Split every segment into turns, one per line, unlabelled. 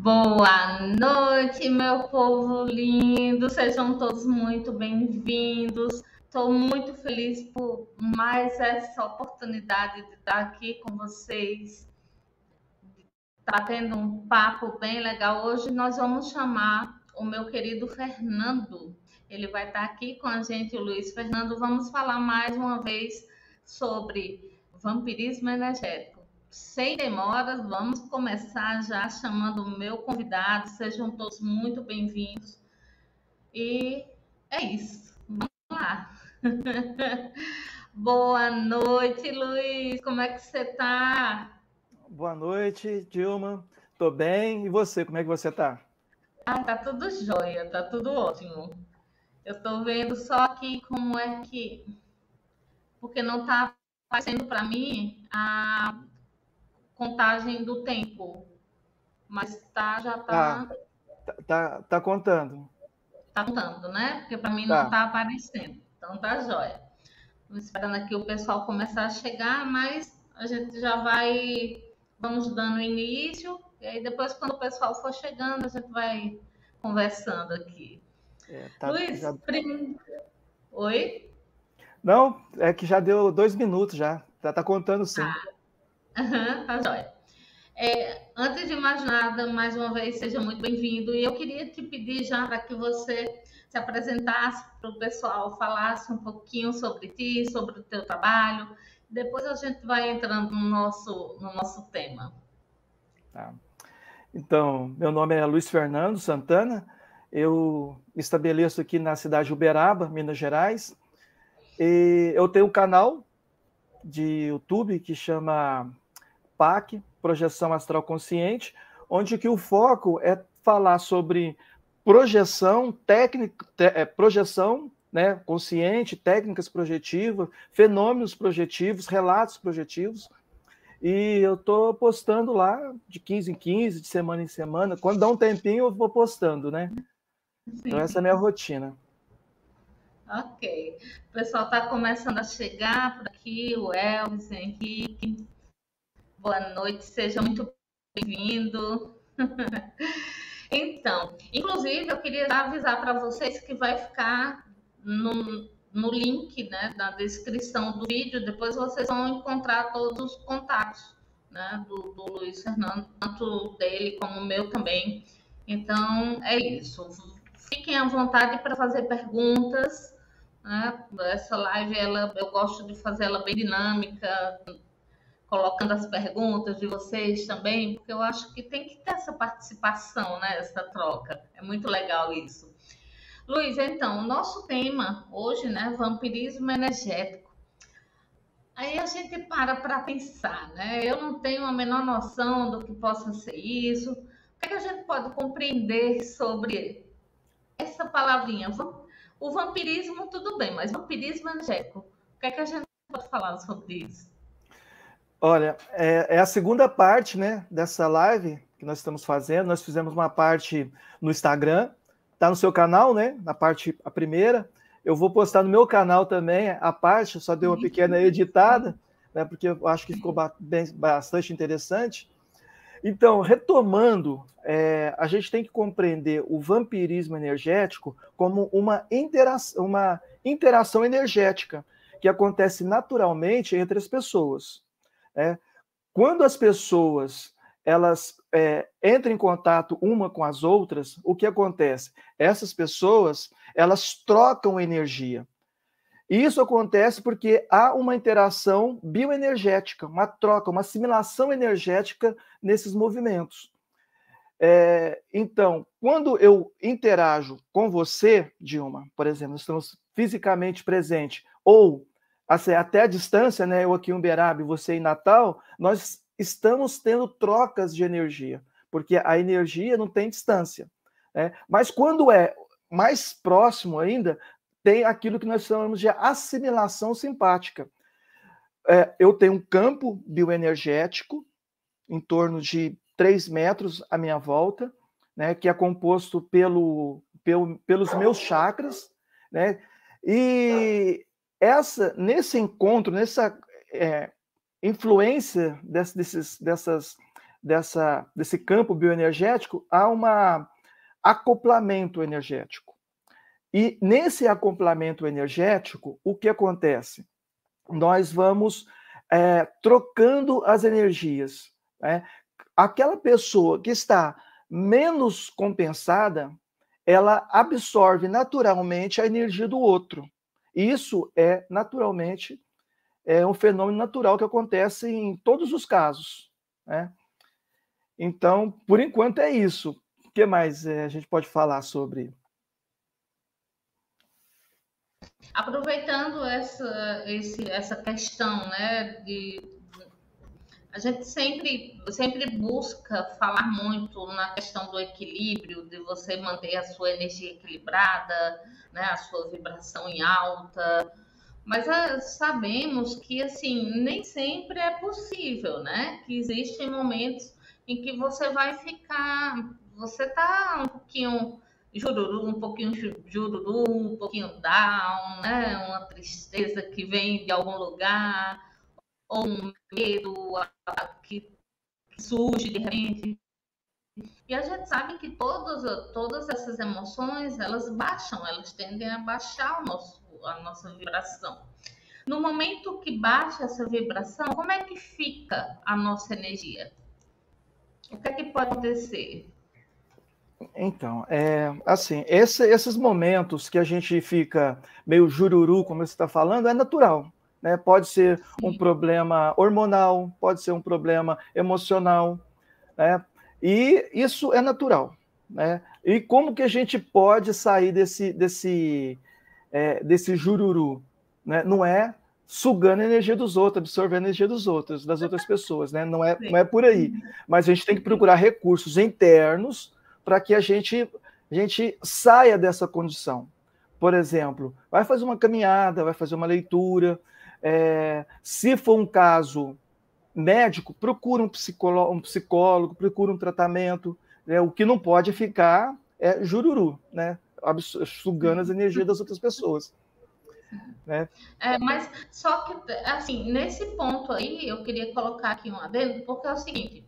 Boa noite, meu povo lindo. Sejam todos muito bem-vindos. Estou muito feliz por mais essa oportunidade de estar aqui com vocês, tá tendo um papo bem legal. Hoje nós vamos chamar o meu querido Fernando. Ele vai estar aqui com a gente, o Luiz Fernando. Vamos falar mais uma vez sobre vampirismo energético. Sem demoras, vamos começar já chamando o meu convidado. Sejam todos muito bem-vindos. E é isso. Vamos lá. Boa noite, Luiz. Como é que você está?
Boa noite, Dilma. Tô bem. E você, como é que você tá?
Tá tudo jóia, tá tudo ótimo. Eu tô vendo só aqui como é que. Porque não tá aparecendo para mim a contagem do tempo. Mas já
Ah,
tá,
tá contando.
tá contando, né? Porque para mim não
Tá.
tá aparecendo. Então tá jóia. Tô esperando aqui o pessoal começar a chegar, mas a gente já vai. Vamos dando início. E aí depois, quando o pessoal for chegando, a gente vai conversando aqui. Luiz,
Já...
oi?
Não, é que já deu 2 minutos já. Tá contando sim.
Aham, tá jóia. Antes de mais nada, mais uma vez, seja muito bem-vindo. E eu queria te pedir já para que você se apresentasse para o pessoal, falasse um pouquinho sobre ti, sobre o teu trabalho. Depois a gente vai entrando no nosso tema.
Tá. Então, meu nome é Luiz Fernando Santana. Eu estabeleço aqui na cidade de Uberaba, Minas Gerais. E eu tenho um canal de YouTube que chama PAC, Projeção Astral Consciente, onde que o foco é falar sobre projeção, projeção, né, consciente, técnicas projetivas, fenômenos projetivos, relatos projetivos. E eu estou postando lá de 15 em 15, de semana em semana. Quando dá um tempinho, eu vou postando, né? Então, essa é a minha rotina.
Ok. O pessoal está começando a chegar por aqui, o Elvis, o Henrique. Boa noite, seja muito bem-vindo. Então, inclusive, eu queria avisar para vocês que vai ficar no link, né, na descrição do vídeo. Depois vocês vão encontrar todos os contatos, né, do Luiz Fernando, tanto dele como o meu também. Então, é isso. Fiquem à vontade para fazer perguntas. Né? Essa live, eu gosto de fazer ela bem dinâmica, colocando as perguntas de vocês também, porque eu acho que tem que ter essa participação, né? Essa troca. É muito legal isso. Luiz, então, o nosso tema hoje, né? Vampirismo energético. Aí a gente para pensar, né? Eu não tenho a menor noção do que possa ser isso. O que é que a gente pode compreender sobre essa palavrinha? O vampirismo, tudo bem, mas vampirismo energético. O que é que a gente pode falar sobre isso?
Olha, é a segunda parte, né, dessa live que nós estamos fazendo. Nós fizemos uma parte no Instagram, tá no seu canal, né, a primeira. Eu vou postar no meu canal também a parte, só dei uma pequena editada, né, porque eu acho que ficou bastante interessante. Então, retomando, a gente tem que compreender o vampirismo energético como uma interação energética que acontece naturalmente entre as pessoas. Quando as pessoas elas entram em contato uma com as outras, o que acontece? Essas pessoas elas trocam energia. E isso acontece porque há uma interação bioenergética, uma troca, uma assimilação energética nesses movimentos. Então, quando eu interajo com você, Dilma, por exemplo, estamos fisicamente presentes, ou assim, até a distância, né, eu aqui em Uberaba e você em Natal, nós estamos tendo trocas de energia, porque a energia não tem distância. Né? Mas quando é mais próximo ainda, tem aquilo que nós chamamos de assimilação simpática. Eu tenho um campo bioenergético em torno de 3 metros à minha volta, né, que é composto pelos meus chakras, né, e nesse encontro, nessa influência dessas desse campo bioenergético, há um acoplamento energético. E nesse acoplamento energético, o que acontece? Nós vamos trocando as energias, né? Aquela pessoa que está menos compensada, ela absorve naturalmente a energia do outro. Isso é naturalmente um fenômeno natural que acontece em todos os casos, né? Então, por enquanto é isso. O que mais a gente pode falar sobre?
Aproveitando essa questão, né, a gente sempre busca falar muito na questão do equilíbrio, de você manter a sua energia equilibrada, né, a sua vibração em alta, mas sabemos que, assim, nem sempre é possível, né, que existem momentos em que você tá um pouquinho jururu, um pouquinho jururu, um pouquinho down, né, uma tristeza que vem de algum lugar, ou um medo que surge de repente. E a gente sabe que todas essas emoções, elas baixam, elas tendem a baixar a nossa vibração. No momento que baixa essa vibração, como é que fica a nossa energia? O que é que pode acontecer?
Então, assim, esses momentos que a gente fica meio jururu, como você está falando, é natural, né? Pode ser um problema hormonal, pode ser um problema emocional, né? E isso é natural, né? E como que a gente pode sair desse jururu, né? Não é sugando a energia dos outros, absorvendo a energia dos outros, das outras pessoas, né? Não é por aí. Mas a gente tem que procurar recursos internos para que a gente saia dessa condição. Por exemplo, vai fazer uma caminhada, vai fazer uma leitura. Se for um caso médico, procura um psicólogo, procura um tratamento. Né? O que não pode ficar é jururu, né? Sugando as energias das outras pessoas. Né?
Mas só que, assim, nesse ponto aí, eu queria colocar aqui um adendo, porque é o seguinte,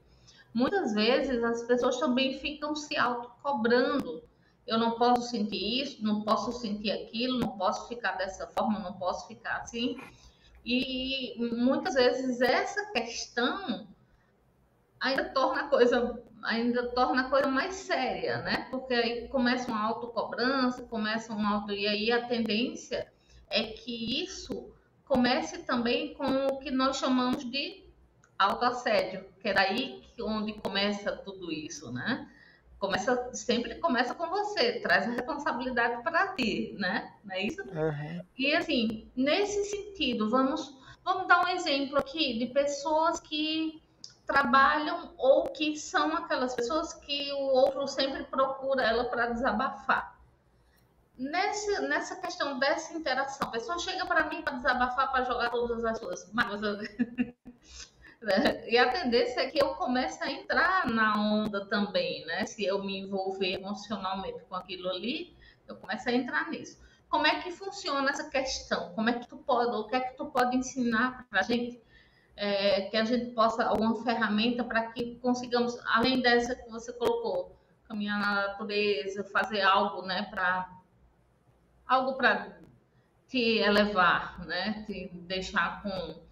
muitas vezes as pessoas também ficam se autocobrando. Eu não posso sentir isso, não posso sentir aquilo, não posso ficar dessa forma, não posso ficar assim. E muitas vezes essa questão ainda torna a coisa mais séria, né? Porque aí começa uma autocobrança, e aí a tendência é que isso comece também com o que nós chamamos de autoassédio, que é daí onde começa tudo isso, né? Sempre começa com você, traz a responsabilidade para ti, né? Não é isso?
Uhum.
E assim, nesse sentido, vamos dar um exemplo aqui de pessoas que trabalham ou que são aquelas pessoas que o outro sempre procura ela para desabafar. Nessa questão dessa interação, a pessoa chega para mim para desabafar, para jogar todas as suas mágoas. E a tendência é que eu comece a entrar na onda também, né? Se eu me envolver emocionalmente com aquilo ali, eu começo a entrar nisso. Como é que funciona essa questão? Como é que o que é que tu pode ensinar para a gente, que a gente possa, alguma ferramenta para que consigamos, além dessa que você colocou, caminhar na natureza, fazer algo, né, algo para te elevar, né, te deixar com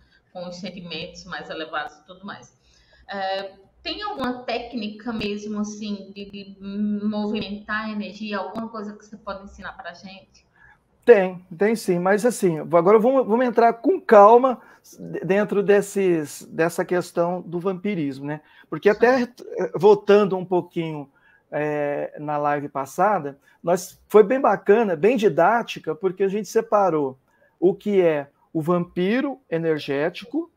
os sentimentos mais elevados e tudo mais. Tem alguma técnica mesmo assim de movimentar a energia, alguma coisa que você pode ensinar para a gente?
Tem sim, mas assim, agora vamos entrar com calma dentro dessa questão do vampirismo, né? Porque até voltando um pouquinho na live passada, foi bem bacana, bem didática, porque a gente separou o que é o vampiro energético,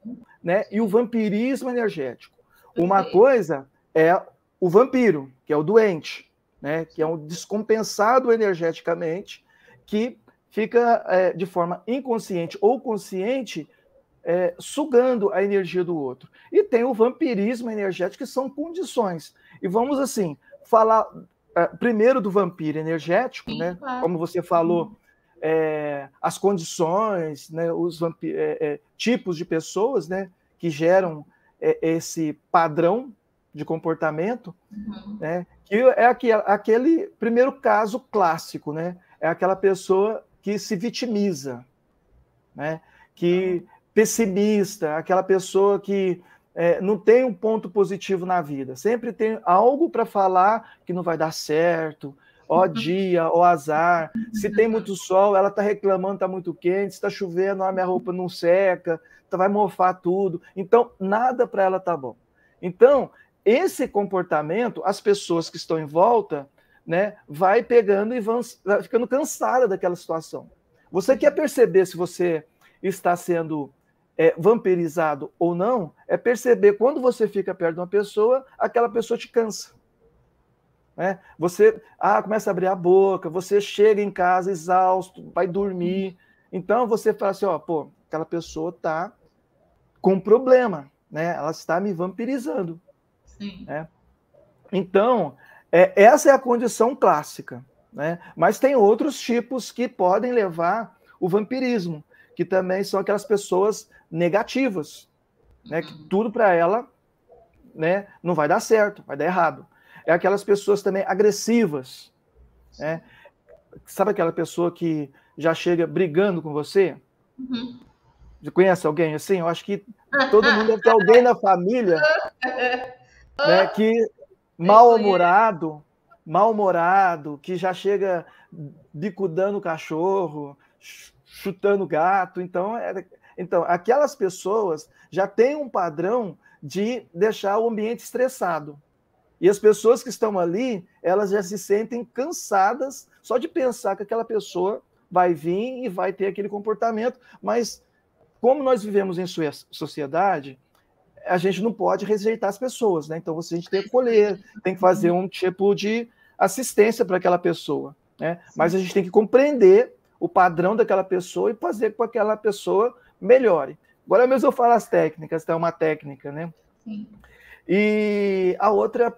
né, e o vampirismo energético. Uma coisa é o vampiro, que é o doente, né, que é um descompensado energeticamente, que fica de forma inconsciente ou consciente sugando a energia do outro. E tem o vampirismo energético, que são condições. E vamos, assim, falar primeiro do vampiro energético, sim, né? Claro. Como você falou, as condições, né? Os tipos de pessoas, né? Que geram esse padrão, de comportamento, né? Que é aquele primeiro caso clássico, né? É aquela pessoa que se vitimiza, né? Que pessimista, aquela pessoa que não tem um ponto positivo na vida, sempre tem algo para falar que não vai dar certo, ó dia, ó azar, se tem muito sol, ela está reclamando, está muito quente, se está chovendo, a minha roupa não seca, vai mofar tudo, então nada para ela tá bom. Então, esse comportamento, as pessoas que estão em volta, né, vai pegando e vai ficando cansada daquela situação. Você quer perceber se você está sendo vampirizado ou não, é perceber quando você fica perto de uma pessoa, aquela pessoa te cansa. Né? Você começa a abrir a boca, você chega em casa exausto, vai dormir. Então você fala assim, pô, aquela pessoa está com um problema, né? Ela está me vampirizando.
Sim.
Né? Então, essa é a condição clássica. Né? Mas tem outros tipos que podem levar o vampirismo, que também são aquelas pessoas negativas, né? Que tudo para ela, né, não vai dar certo, vai dar errado. É aquelas pessoas também agressivas. Né? Sabe aquela pessoa que já chega brigando com você? Você conhece alguém assim? Eu acho que todo mundo deve ter alguém na família, né, que mal-humorado, que já chega bicudando o cachorro, chutando o gato. Então, aquelas pessoas já têm um padrão de deixar o ambiente estressado. E as pessoas que estão ali, elas já se sentem cansadas só de pensar que aquela pessoa vai vir e vai ter aquele comportamento. Mas, como nós vivemos em sociedade, a gente não pode rejeitar as pessoas, né? Então, a gente tem que acolher, tem que fazer um tipo de assistência para aquela pessoa. Né? Mas a gente tem que compreender o padrão daquela pessoa e fazer com que aquela pessoa melhore. Agora mesmo eu falo as técnicas, tá? Uma técnica, né?
Sim.
E a outra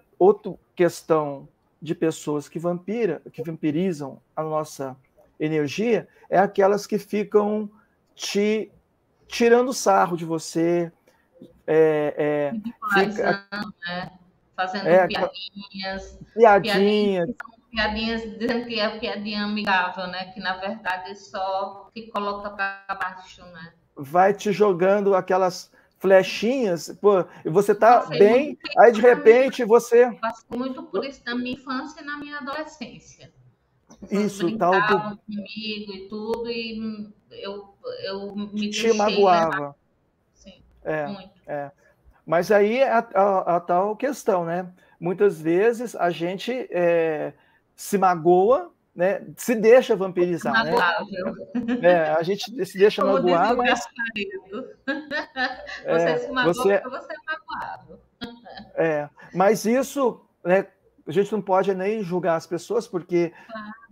questão de pessoas que vampirizam a nossa energia é aquelas que ficam te tirando sarro de você,
né? Fazendo piadinhas. Piadinhas dizendo que é piadinha amigável, né? Que na verdade só te coloca para baixo, né?
Vai te jogando aquelas flechinhas, pô, e você tá bem, aí de repente você...
Passei muito por isso na minha infância e na minha adolescência.
Isso,
brincavam tal do... comigo e tudo, e eu me
te magoava.
Sim,
muito. Mas aí é a tal questão, né? Muitas vezes a gente se magoa, né? Se deixa vampirizar, né? A gente se deixa magoar, mas...
Você se magoa porque você é magoado.
Mas isso, né, a gente não pode nem julgar as pessoas, porque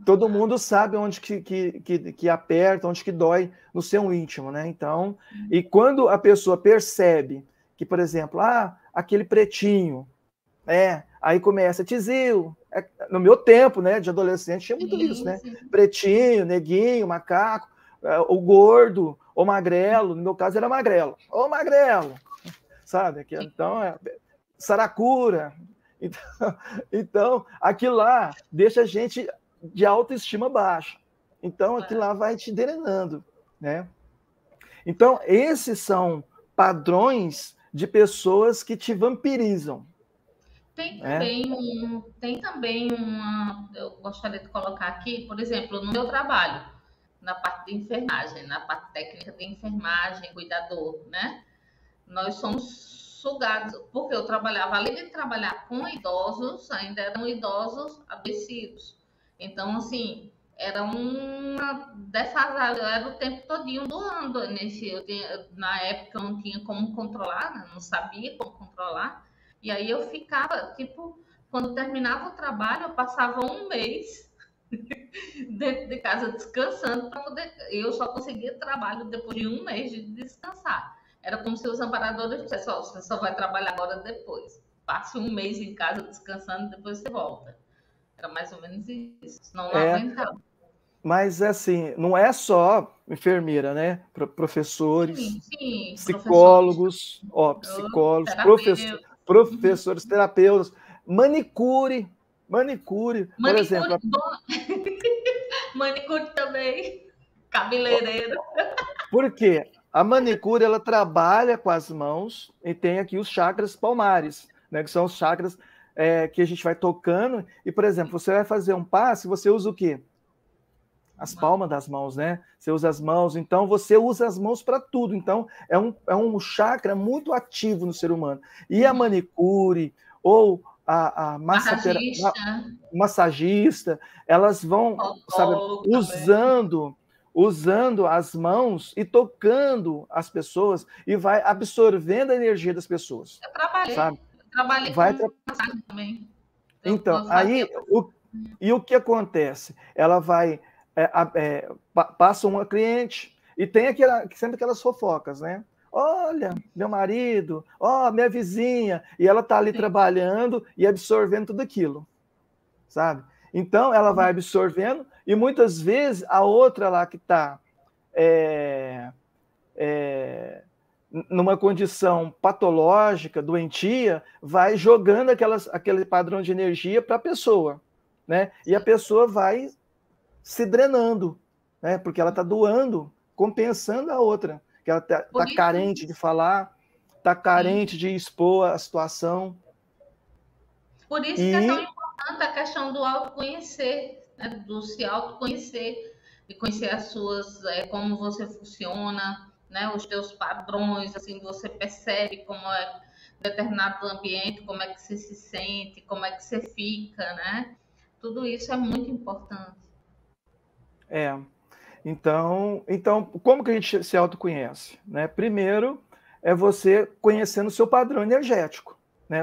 todo mundo sabe onde que aperta, onde que dói no seu íntimo, né? Então, e quando a pessoa percebe que, por exemplo, aquele pretinho, aí começa, Tizil, no meu tempo, né, de adolescente, tinha muito isso, né? Pretinho, neguinho, macaco, o gordo, o magrelo, no meu caso era magrelo, ô magrelo, sabe? Então, saracura. Então, aquilo lá deixa a gente de autoestima baixa. Então, aquilo lá vai te drenando, né? Então, esses são padrões de pessoas que te vampirizam.
Tem também uma... Eu gostaria de colocar aqui, por exemplo, no meu trabalho, na parte de enfermagem, na parte técnica de enfermagem, cuidador, né? Nós somos sugados, porque eu trabalhava, além de trabalhar com idosos, ainda eram idosos adoecidos. Então, assim, era uma defasagem, era o tempo todinho doando. Na época eu não tinha como controlar, né? Não sabia como controlar. E aí eu ficava, tipo, quando terminava o trabalho, eu passava um mês dentro de casa descansando para poder... Eu só conseguia trabalho depois de um mês de descansar. Era como se os amparadores dissessem, você só vai trabalhar agora depois. Passe um mês em casa descansando, depois você volta. Era mais ou menos isso. Senão não aguentava.
Mas, assim, não é só enfermeira, né? Professores,
sim,
psicólogos, professores, terapeutas, manicure, por exemplo.
Manicure também, cabeleireiro.
Por quê? A manicure, ela trabalha com as mãos e tem aqui os chakras palmares, né, que são os chakras que a gente vai tocando. E, por exemplo, você vai fazer um passe, você usa o quê? As palmas das mãos, né? Você usa as mãos, então você usa as mãos para tudo. Então, é um chakra muito ativo no ser humano. E a manicure ou a massagista, elas vão, sabe, usando as mãos e tocando as pessoas e vai absorvendo a energia das pessoas.
Eu trabalhei com massagem também.
Então, aí, o que acontece? Ela vai, passa uma cliente e tem sempre aquelas fofocas, né? Olha, meu marido, minha vizinha, e ela está ali trabalhando e absorvendo tudo aquilo, sabe? Então, ela vai absorvendo e muitas vezes a outra lá que está numa condição patológica, doentia, vai jogando aquele padrão de energia para a pessoa, né? E a pessoa vai se drenando, né? Porque ela está doando, compensando a outra, que ela está carente de falar, está carente de expor a situação.
Por isso que é tão importante a questão do autoconhecer, né? Do se autoconhecer, de conhecer as suas, como você funciona, né? Os teus padrões, assim, você percebe como é determinado ambiente, como é que você se sente, como é que você fica, né? Tudo isso é muito importante.
Então, como que a gente se autoconhece? Né? Primeiro, é você conhecendo o seu padrão energético. Né?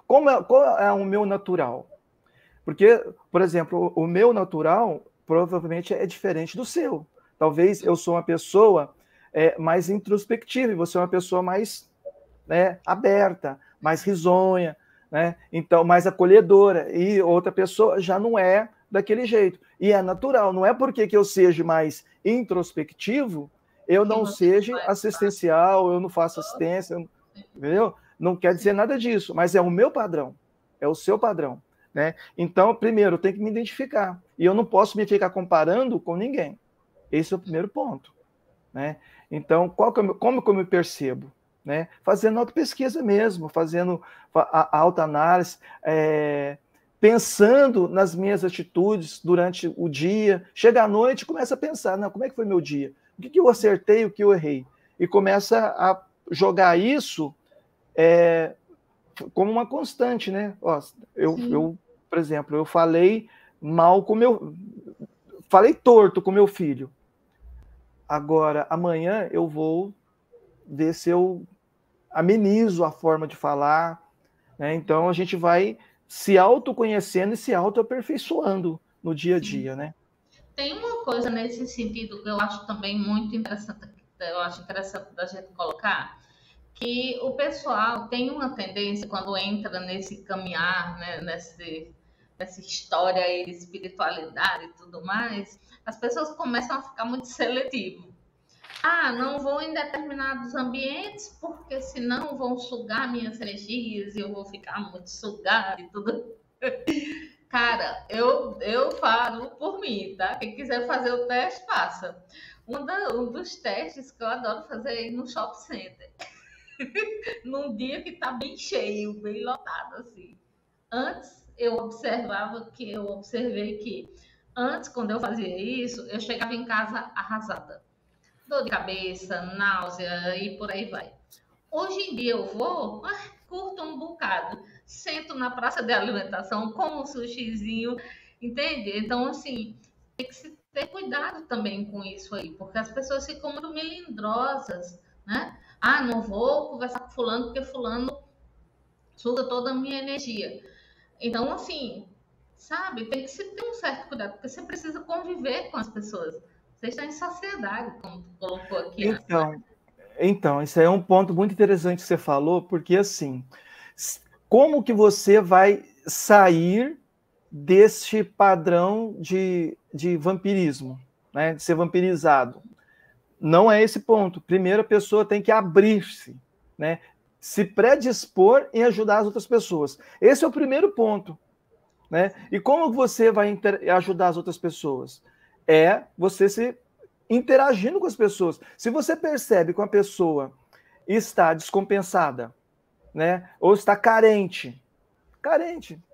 Qual é o meu natural? Porque, por exemplo, o meu natural provavelmente é diferente do seu. Talvez eu sou uma pessoa mais introspectiva e você é uma pessoa mais, né, aberta, mais risonha, né? Então, mais acolhedora. E outra pessoa já não é daquele jeito. E é natural, não é porque que eu seja mais introspectivo, eu não seja assistencial, eu não faço assistência, entendeu? Não quer dizer nada disso, mas é o meu padrão, é o seu padrão, né? Então, primeiro, eu tenho que me identificar, e eu não posso me ficar comparando com ninguém. Esse é o primeiro ponto, né? Então, como que eu me percebo? Né? Fazendo autopesquisa mesmo, fazendo a autoanálise, pensando nas minhas atitudes durante o dia. Chega à noite e começa a pensar, não, como é que foi meu dia? O que eu acertei, o que eu errei? E começa a jogar isso como uma constante, né? Eu, por exemplo, eu falei mal falei torto com meu filho. Agora, amanhã eu vou ver se eu amenizo a forma de falar, né? Então a gente vai se autoconhecendo e se autoaperfeiçoando no dia a dia, né?
Tem uma coisa nesse sentido que eu acho também muito interessante, da gente colocar, que o pessoal tem uma tendência, quando entra nesse caminhar, né, nessa história aí de espiritualidade e tudo mais, as pessoas começam a ficar muito seletivas. Não vou em determinados ambientes, porque senão vão sugar minhas energias e eu vou ficar muito sugada e tudo. Cara, eu falo por mim, tá? Quem quiser fazer o teste, faça. Um dos testes que eu adoro fazer é ir no shopping center. Num dia que tá bem cheio, bem lotado, assim. Antes, eu observei que antes, quando eu fazia isso, eu chegava em casa arrasada. Dor de cabeça, náusea e por aí vai. Hoje em dia eu vou, curto um bocado, sento na praça de alimentação, como um sushizinho, entende? Então, assim, tem que ter cuidado também com isso aí, porque as pessoas ficam muito melindrosas, né? Não vou conversar com fulano, porque fulano suga toda a minha energia. Então, assim, sabe, tem que se ter um certo cuidado, porque você precisa conviver com as pessoas. Você está em sociedade, como tu colocou aqui.
Então, isso aí é um ponto muito interessante que você falou, porque assim, como que você vai sair deste padrão de vampirismo, né, de ser vampirizado? Não é esse ponto. Primeiro, a pessoa tem que abrir-se, né, se predispor em ajudar as outras pessoas. Esse é o primeiro ponto, né? E como você vai ajudar as outras pessoas? É você se interagindo com as pessoas. Se você percebe que uma pessoa está descompensada, né? Ou está carente,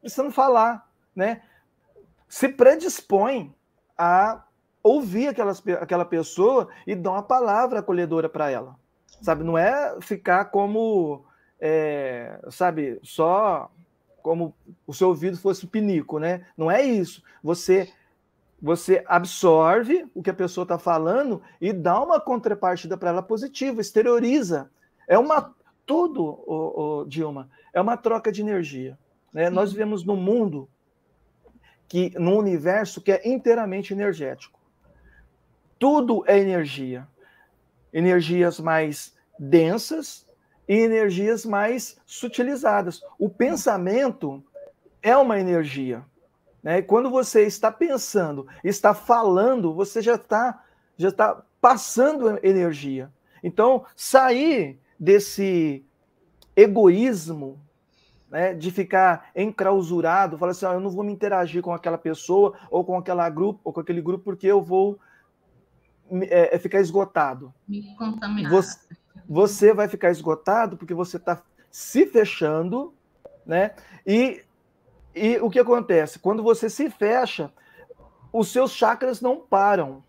precisando falar, né? Se predispõe a ouvir aquela pessoa e dar uma palavra acolhedora para ela, sabe? Não é ficar como, sabe, só como o seu ouvido fosse um pinico, né? Não é isso. Você absorve o que a pessoa está falando e dá uma contrapartida para ela positiva, exterioriza. Tudo, Dilma, é uma troca de energia, né? Nós vivemos num mundo num universo que é inteiramente energético. Tudo é energia. Energias mais densas e energias mais sutilizadas. O pensamento é uma energia, né? Quando você está pensando, está falando, você já está passando energia. Então, sair desse egoísmo, né, de ficar enclausurado, falar assim, eu não vou me interagir com aquela pessoa ou com aquele grupo porque eu vou ficar esgotado.
Me contaminar.
Você vai ficar esgotado porque você está se fechando, né? E o que acontece? Quando você se fecha, os seus chakras não param,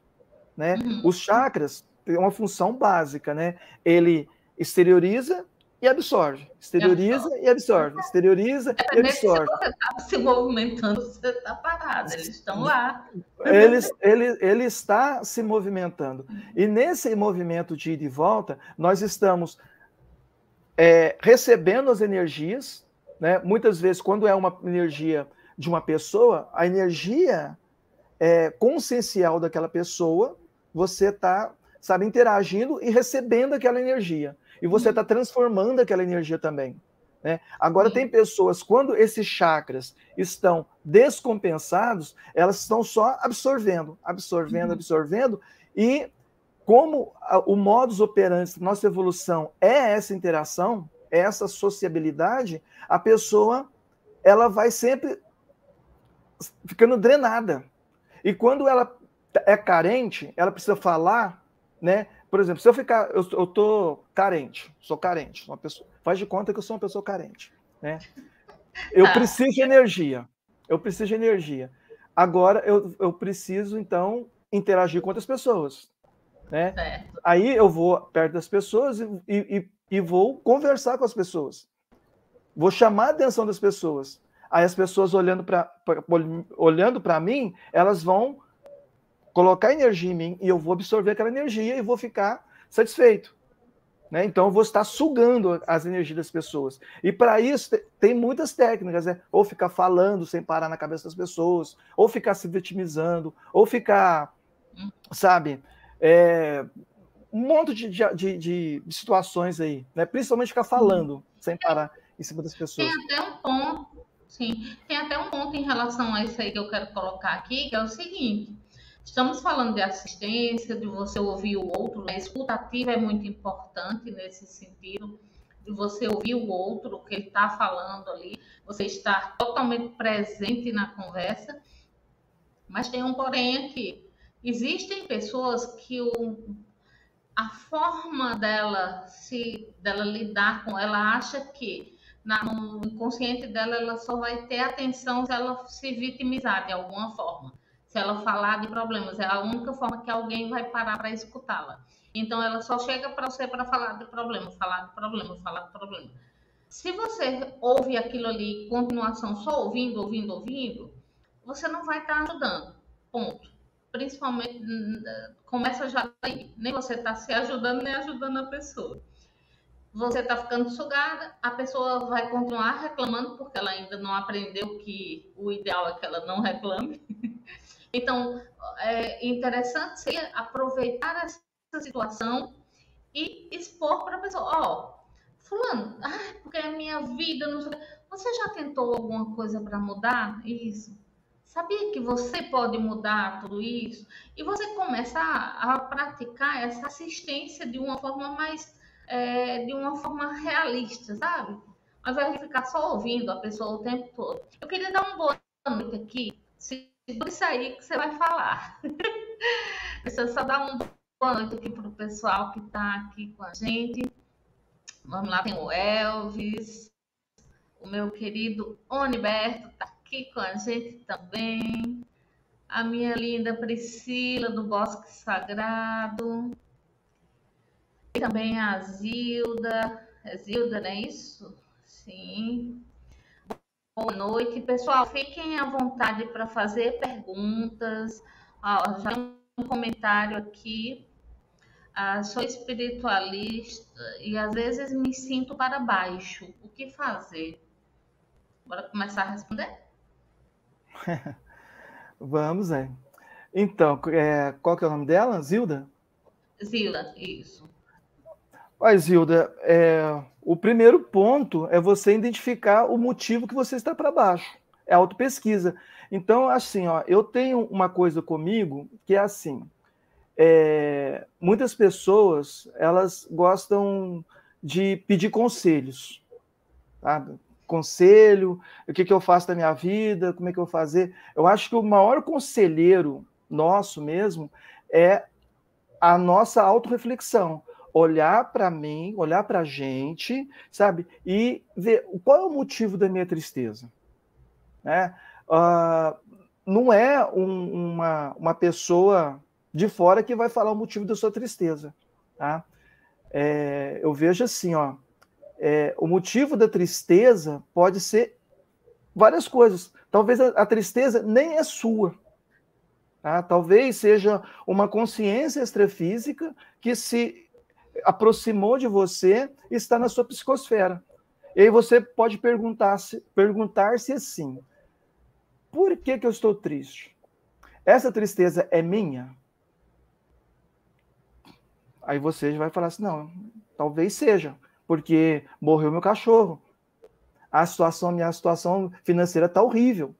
né? Os chakras têm uma função básica, né? Ele exterioriza e absorve. Exterioriza e absorve. Exterioriza e absorve.
Se você está se movimentando, você está parado. Eles estão lá.
Ele está se movimentando. E nesse movimento de ida e volta, nós estamos recebendo as energias, né? Muitas vezes, quando é uma energia de uma pessoa, a energia consciencial daquela pessoa, você está, sabe, interagindo e recebendo aquela energia. E você está transformando aquela energia também, né? Agora, tem pessoas, quando esses chakras estão descompensados, elas estão só absorvendo, e como o modus operandi da nossa evolução é essa interação, é essa sociabilidade, a pessoa ela vai sempre ficando drenada. E quando ela é carente, ela precisa falar, né? Por exemplo, se eu ficar, eu tô carente, sou uma pessoa, faz de conta que eu sou uma pessoa carente, né? Eu preciso de energia. Agora eu preciso, então, interagir com outras pessoas, né?
Certo.
Aí eu vou perto das pessoas e vou conversar com as pessoas. Vou chamar a atenção das pessoas. Aí as pessoas olhando para mim, elas vão colocar energia em mim e eu vou absorver aquela energia e vou ficar satisfeito, né? Então eu vou estar sugando as energias das pessoas. E para isso tem muitas técnicas, né? Ou ficar falando sem parar na cabeça das pessoas, ou ficar se vitimizando, ou ficar, sabe, um monte de situações aí, né? Principalmente ficar falando sem parar em cima das pessoas.
Tem até um ponto em relação a isso aí que eu quero colocar aqui, que é o seguinte: estamos falando de assistência, de você ouvir o outro, né? A escuta ativa é muito importante nesse sentido, de você ouvir o outro, o que ele está falando ali, você estar totalmente presente na conversa. Mas tem um porém aqui. Existem pessoas que a forma dela lidar com ela acha que no inconsciente dela ela só vai ter atenção se ela se vitimizar de alguma forma. Se ela falar de problemas, é a única forma que alguém vai parar para escutá-la. Então ela só chega para você para falar de problema. Se você ouve aquilo ali em continuação, só ouvindo, você não vai estar ajudando. Ponto. Principalmente, começa já daí. Nem você está se ajudando, nem ajudando a pessoa. Você está ficando sugada, a pessoa vai continuar reclamando, porque ela ainda não aprendeu que o ideal é que ela não reclame. Então, é interessante seria aproveitar essa situação e expor para a pessoa: fulano, porque é a minha vida, não sei. Você já tentou alguma coisa para mudar isso? Sabia que você pode mudar tudo isso? E você começa a praticar essa assistência de uma forma mais de uma forma realista, sabe? Ao invés de ficar só ouvindo a pessoa o tempo todo. Eu queria dar uma boa noite aqui. Segura isso aí que você vai falar. Deixa eu só dar uma boa noite aqui para o pessoal que está aqui com a gente. Vamos lá, tem o Elvis, o meu querido Oniberto está aqui com a gente também. A minha linda Priscila, do Bosque Sagrado. E também a Zilda. É Zilda, não é isso? Sim. Boa noite, pessoal. Fiquem à vontade para fazer perguntas. Já tem um comentário aqui. Sou espiritualista e às vezes me sinto para baixo. O que fazer? Bora começar a responder?
Vamos, é. Então, qual que é o nome dela? Zilda?
Zilda, isso.
Olha, Zilda, o primeiro ponto é você identificar o motivo que você está para baixo. É autopesquisa. Então, assim, ó, eu tenho uma coisa comigo que é assim. Muitas pessoas, elas gostam de pedir conselhos. Sabe? Conselho, o que eu faço da minha vida, como é que eu vou fazer. Eu acho que o maior conselheiro nosso mesmo é a nossa autorreflexão. Olhar para mim, olhar para a gente, sabe? E ver qual é o motivo da minha tristeza. Né? Não é uma pessoa de fora que vai falar o motivo da sua tristeza. Tá? Eu vejo assim, ó, o motivo da tristeza pode ser várias coisas. Talvez a tristeza nem é sua. Tá? Talvez seja uma consciência extrafísica que se aproximou de você e está na sua psicosfera. E aí você pode perguntar-se assim, por que eu estou triste? Essa tristeza é minha? Aí você vai falar assim, não, talvez seja, porque morreu meu cachorro. Minha situação financeira está horrível.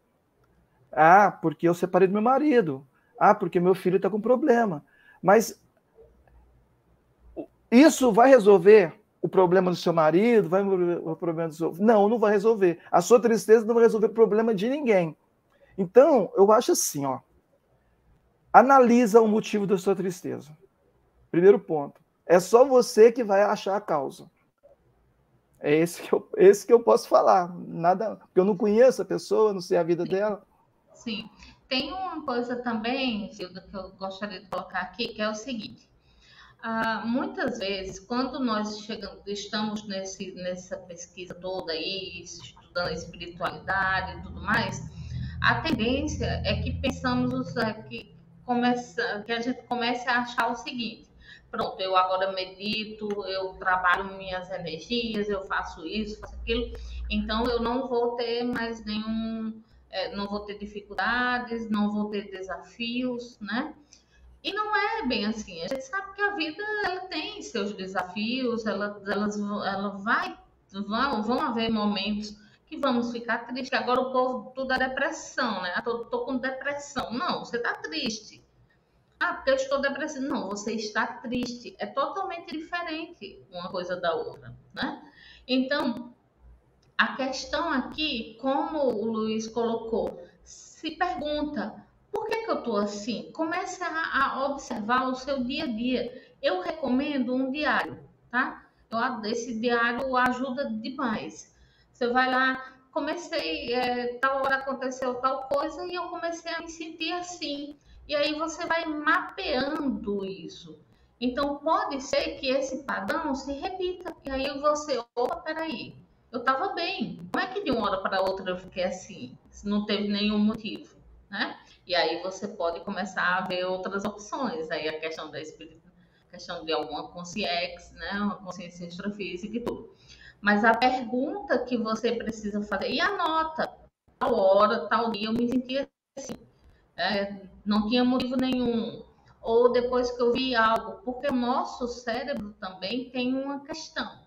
Porque eu separei do meu marido. Porque meu filho está com problema. Mas isso vai resolver o problema do seu marido? Vai resolver o problema do seu... Não vai resolver. A sua tristeza não vai resolver o problema de ninguém. Então, eu acho assim, ó. Analisa o motivo da sua tristeza. Primeiro ponto. É só você que vai achar a causa. É esse que eu posso falar. Nada, porque eu não conheço a pessoa, não sei a vida dela.
Sim. Tem uma coisa também, Gilda, que eu gostaria de colocar aqui, que é o seguinte. Muitas vezes, quando nós estamos nessa pesquisa toda aí, estudando a espiritualidade e tudo mais, a tendência é que pensamos que a gente comece a achar o seguinte: pronto, eu agora medito, eu trabalho minhas energias, eu faço isso, faço aquilo, então eu não vou ter mais não vou ter dificuldades, não vou ter desafios, né? E não é bem assim. A gente sabe que a vida ela tem seus desafios, vão haver momentos que vamos ficar tristes. Agora o povo tudo é depressão, né? Tô com depressão. Não, você está triste. Porque eu estou depressiva. Não, você está triste. É totalmente diferente uma coisa da outra, né? Então, a questão aqui, como o Luiz colocou, se pergunta, por que eu estou assim? Comece a observar o seu dia a dia. Eu recomendo um diário, tá? Esse diário ajuda demais. Você vai lá, tal hora aconteceu tal coisa e eu comecei a me sentir assim. E aí você vai mapeando isso. Então pode ser que esse padrão se repita. E aí peraí, eu estava bem. Como é que de uma hora para outra eu fiquei assim? Se não teve nenhum motivo, né? E aí você pode começar a ver outras opções. Aí a questão da espírito, questão de alguma consciência, né? Uma consciência extrafísica e tudo. Mas a pergunta que você precisa fazer, e anota, tal hora, tal dia, eu me sentia assim. Não tinha motivo nenhum. Ou depois que eu vi algo, porque o nosso cérebro também tem uma questão.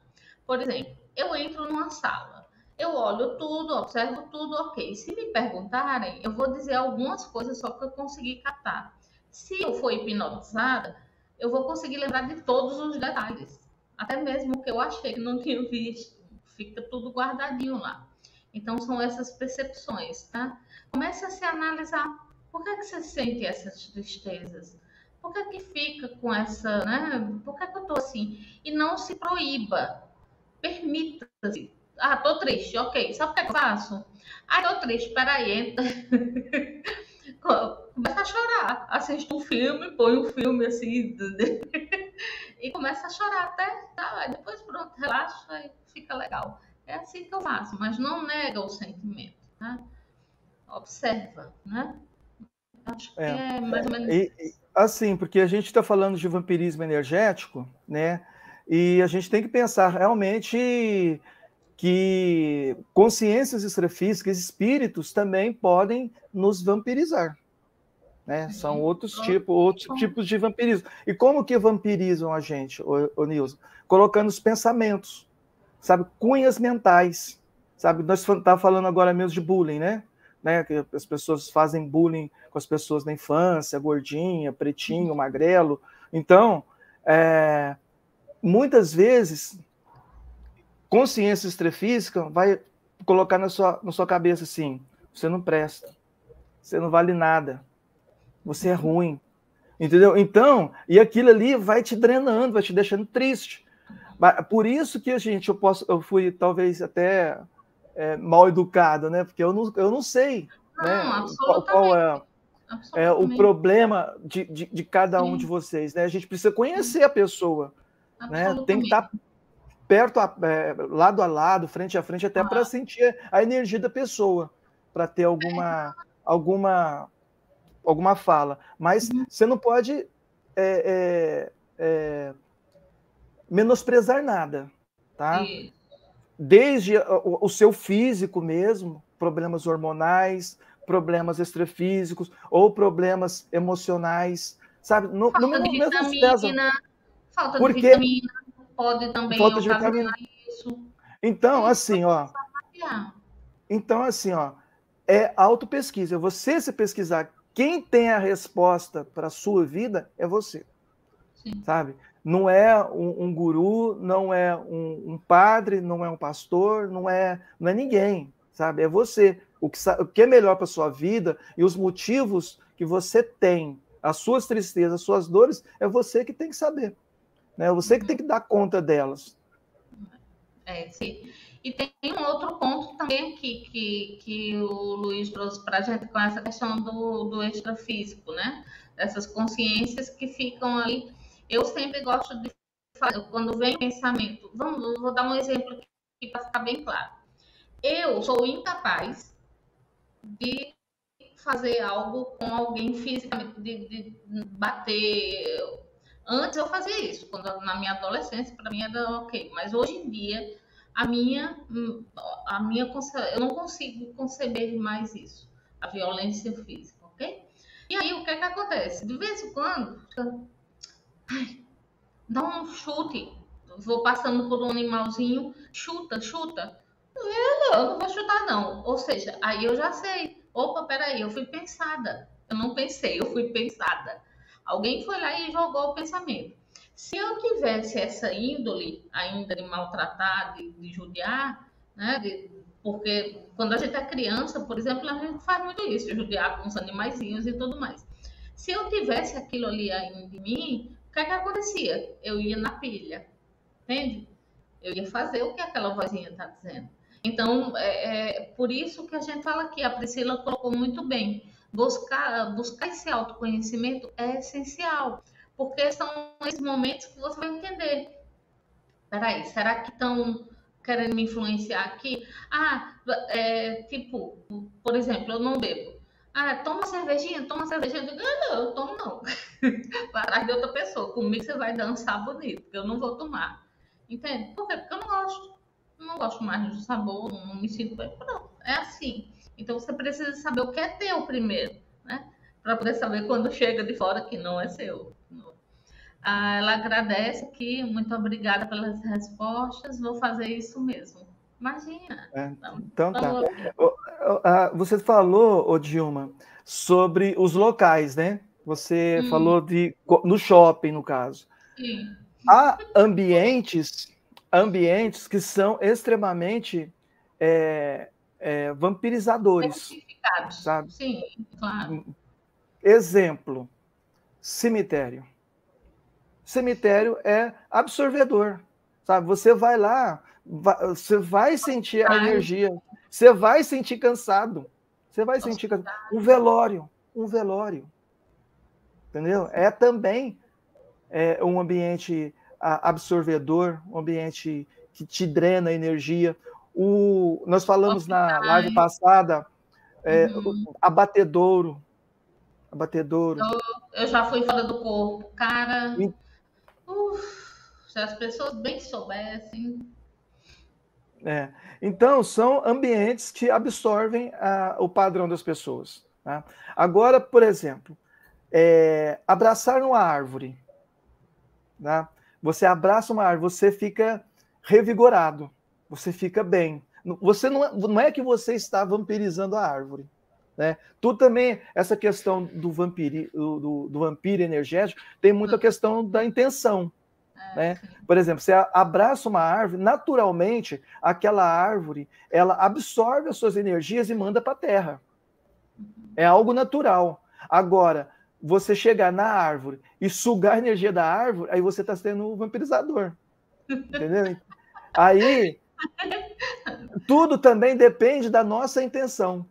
Por exemplo, eu entro numa sala, eu olho tudo, observo tudo, ok. Se me perguntarem, eu vou dizer algumas coisas só que eu consegui captar. Se eu for hipnotizada, eu vou conseguir lembrar de todos os detalhes, Até mesmo o que eu achei que não tinha visto, fica tudo guardadinho lá. Então, são essas percepções, tá? Comece a se analisar. Por que você sente essas tristezas? Por que fica com essa, né? Por que eu tô assim? E não se proíba. Permita-se. Ah, tô triste, ok. Sabe o que eu faço? Ah, tô triste, peraí, entra. Começa a chorar. Assiste um filme, põe um filme assim, e começa a chorar até, tá? Depois pronto, relaxa e fica legal. É assim que eu faço, mas não nega o sentimento, tá? Observa, né? Acho que é mais ou menos isso.
Assim, porque a gente está falando de vampirismo energético, né? E a gente tem que pensar realmente que consciências extrafísicas, espíritos também podem nos vampirizar, né?
Sim.
São outros tipos de vampirismo. E como que vampirizam a gente, ô Nilson? Colocando os pensamentos, sabe? Cunhas mentais, sabe? Nós estamos falando agora mesmo de bullying, né? Que as pessoas fazem bullying com as pessoas na infância, gordinha, pretinho, magrelo. Então, muitas vezes, consciência extrafísica vai colocar na sua cabeça assim: você não presta, você não vale nada, você é ruim, entendeu? Então, e aquilo ali vai te drenando, vai te deixando triste. Por isso que eu fui talvez até mal educado, né? Porque eu não sei,
não,
né?
Qual
é o problema de cada um de vocês, né? A gente precisa conhecer a pessoa, né? Tem que estar perto, lado a lado, frente a frente, até para sentir a energia da pessoa, para ter alguma fala. Mas você não pode menosprezar nada, tá? Desde o seu físico mesmo, problemas hormonais, problemas extrafísicos ou problemas emocionais, sabe?
Falta de vitamina, pode também
falta de vitamina.
Isso.
Então, assim, ó. É autopesquisa. Você se pesquisar, quem tem a resposta para a sua vida é você.
Sim.
Sabe? Não é um guru, não é um padre, não é um pastor, não é ninguém, sabe? É você. O que é melhor para a sua vida e os motivos que você tem, as suas tristezas, as suas dores, é você que tem que saber. Né? É você que tem que dar conta delas.
Sim. E tem um outro ponto também que o Luiz trouxe para a gente com essa questão do extrafísico, né? Dessas consciências que ficam ali. Eu sempre gosto de fazer, quando vem pensamento, vou dar um exemplo aqui para ficar bem claro. Eu sou incapaz de fazer algo com alguém fisicamente, de bater. Antes eu fazia isso, na minha adolescência, para mim era ok, mas hoje em dia eu não consigo conceber mais isso, a violência física, ok? E aí o que acontece? De vez em quando, dá um chute, vou passando por um animalzinho, chuta. Eu não vou chutar não, ou seja, aí eu já sei, opa, peraí, eu fui pensada, eu não pensei, eu fui pensada. Alguém foi lá e jogou o pensamento. Se eu tivesse essa índole ainda de maltratar, de judiar, né? Porque quando a gente é criança, por exemplo, a gente faz muito isso, judiar com os animaizinhos e tudo mais. Se eu tivesse aquilo ali ainda em mim, o que acontecia? Eu ia na pilha, entende? Eu ia fazer o que aquela vozinha está dizendo. Então, por isso que a gente fala aqui, a Priscila colocou muito bem. Buscar esse autoconhecimento é essencial, porque são esses momentos que você vai entender. Peraí, será que estão querendo me influenciar aqui? Tipo, por exemplo, eu não bebo. Toma cervejinha. Eu digo, não, eu tomo não. Vai atrás de outra pessoa. Comigo você vai dançar bonito, porque eu não vou tomar. Entende? Por quê? Porque eu não gosto. Não gosto mais do sabor, não me sinto bem. Pronto, é assim. Então você precisa saber o que é teu primeiro, né? Para poder saber quando chega de fora que não é seu. Ela agradece aqui, muito obrigada pelas respostas, vou fazer isso mesmo. Imagina.
Então tá. Você falou, Dilma, sobre os locais, né? Você falou no shopping, no caso.
Sim.
Há ambientes que são extremamente vampirizadores, sabe?
Sim, claro.
Exemplo, cemitério. Cemitério é absorvedor, sabe? Você vai lá, você vai sentir a energia, você vai sentir cansado, você vai sentir cansado. Um velório, entendeu? É também um ambiente absorvedor, um ambiente que te drena energia. Nós falamos na live passada, abatedouro.
Eu já fui fora do corpo, cara. Se as pessoas bem soubessem.
Então, são ambientes que absorvem o padrão das pessoas. Tá? Agora, por exemplo, abraçar uma árvore. Tá? Você abraça uma árvore, você fica revigorado, você fica bem. Você não é que você está vampirizando a árvore. Né? Tu também, essa questão do vampiro energético, tem muita questão da intenção. Né? Por exemplo, você abraça uma árvore, naturalmente, aquela árvore, ela absorve as suas energias e manda para a terra. É algo natural. Agora, você chegar na árvore e sugar a energia da árvore, aí você está sendo um vampirizador. Entendeu? Aí, tudo também depende da nossa intenção.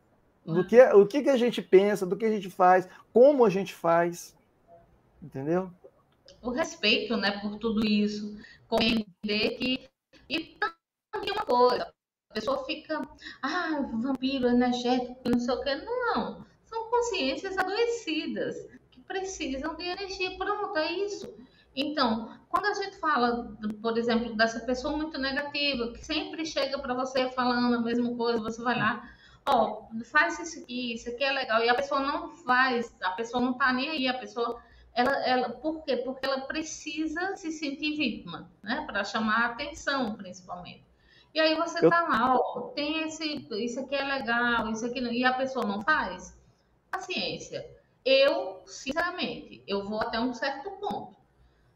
O que a gente pensa, do que a gente faz, como a gente faz. Entendeu?
O respeito, né, por tudo isso. Compreender que... E também uma coisa, a pessoa fica, vampiro energético, não sei o quê. Não, são consciências adoecidas que precisam de energia. Pronto, é isso. Então, quando a gente fala, por exemplo, dessa pessoa muito negativa, que sempre chega para você falando a mesma coisa, você vai lá, faz isso aqui é legal, e a pessoa não faz, a pessoa não tá nem aí, a pessoa... por quê? Porque ela precisa se sentir vítima, né? Para chamar a atenção, principalmente. E aí você tá lá, tem isso aqui é legal, isso aqui não, e a pessoa não faz. Paciência. Eu, sinceramente, eu vou até um certo ponto.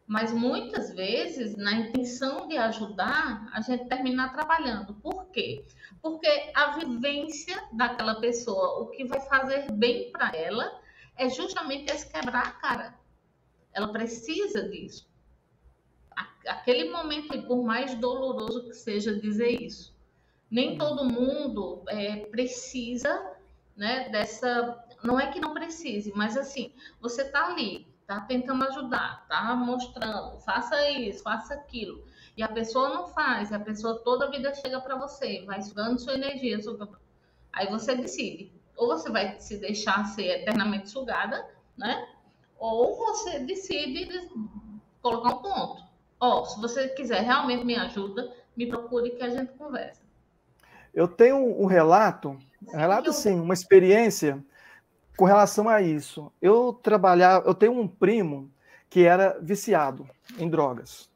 Mas muitas vezes, na intenção de ajudar, a gente termina atrapalhando. Por quê? Porque a vivência daquela pessoa, o que vai fazer bem para ela, é justamente esse quebrar a cara. Ela precisa disso. Aquele momento, por mais doloroso que seja dizer isso. Nem todo mundo precisa, né, dessa... Não é que não precise, mas assim, você tá ali, tá tentando ajudar, tá mostrando, faça isso, faça aquilo. E a pessoa não faz, a pessoa toda a vida chega para você, vai sugando sua energia. Aí você decide. Ou você vai se deixar ser eternamente sugada, né? Ou você decide colocar um ponto. Se você quiser realmente me ajuda, me procure que a gente conversa.
Eu tenho um relato sim, uma experiência com relação a isso. Eu tenho um primo que era viciado em drogas.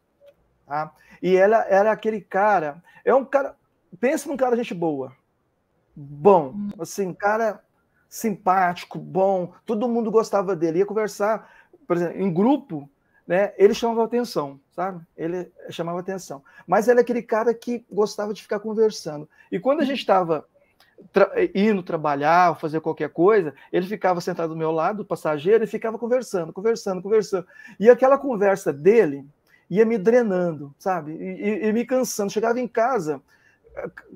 Tá? E ela era aquele cara, pensa num cara gente boa, bom, assim, cara simpático, bom, todo mundo gostava dele, ia conversar, por exemplo, em grupo, né, ele chamava atenção, sabe? Ele chamava atenção. Mas ele é aquele cara que gostava de ficar conversando. E quando a gente estava indo trabalhar, fazer qualquer coisa, ele ficava sentado do meu lado, passageiro, e ficava conversando. E aquela conversa dele ia me drenando, sabe? E me cansando. Chegava em casa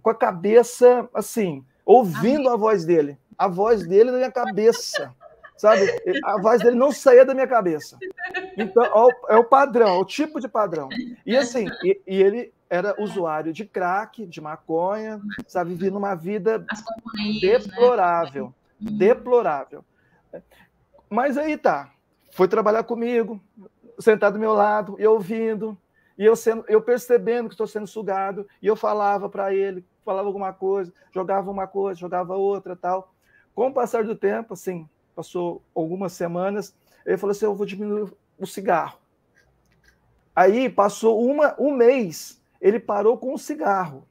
com a cabeça, assim, ouvindo a voz dele. A voz dele na minha cabeça, sabe? A voz dele não saía da minha cabeça. Então, é o padrão, é o tipo de padrão. E assim, e ele era usuário de crack, de maconha, sabe? Vivendo uma vida deplorável, né? Deplorável. Mas aí foi trabalhar comigo, sentado do meu lado, e ouvindo, e eu percebendo que estou sendo sugado, e eu falava para ele, falava alguma coisa, jogava outra, tal. Com o passar do tempo, assim, passou algumas semanas, ele falou assim, eu vou diminuir o cigarro. Aí passou um mês, ele parou com o cigarro.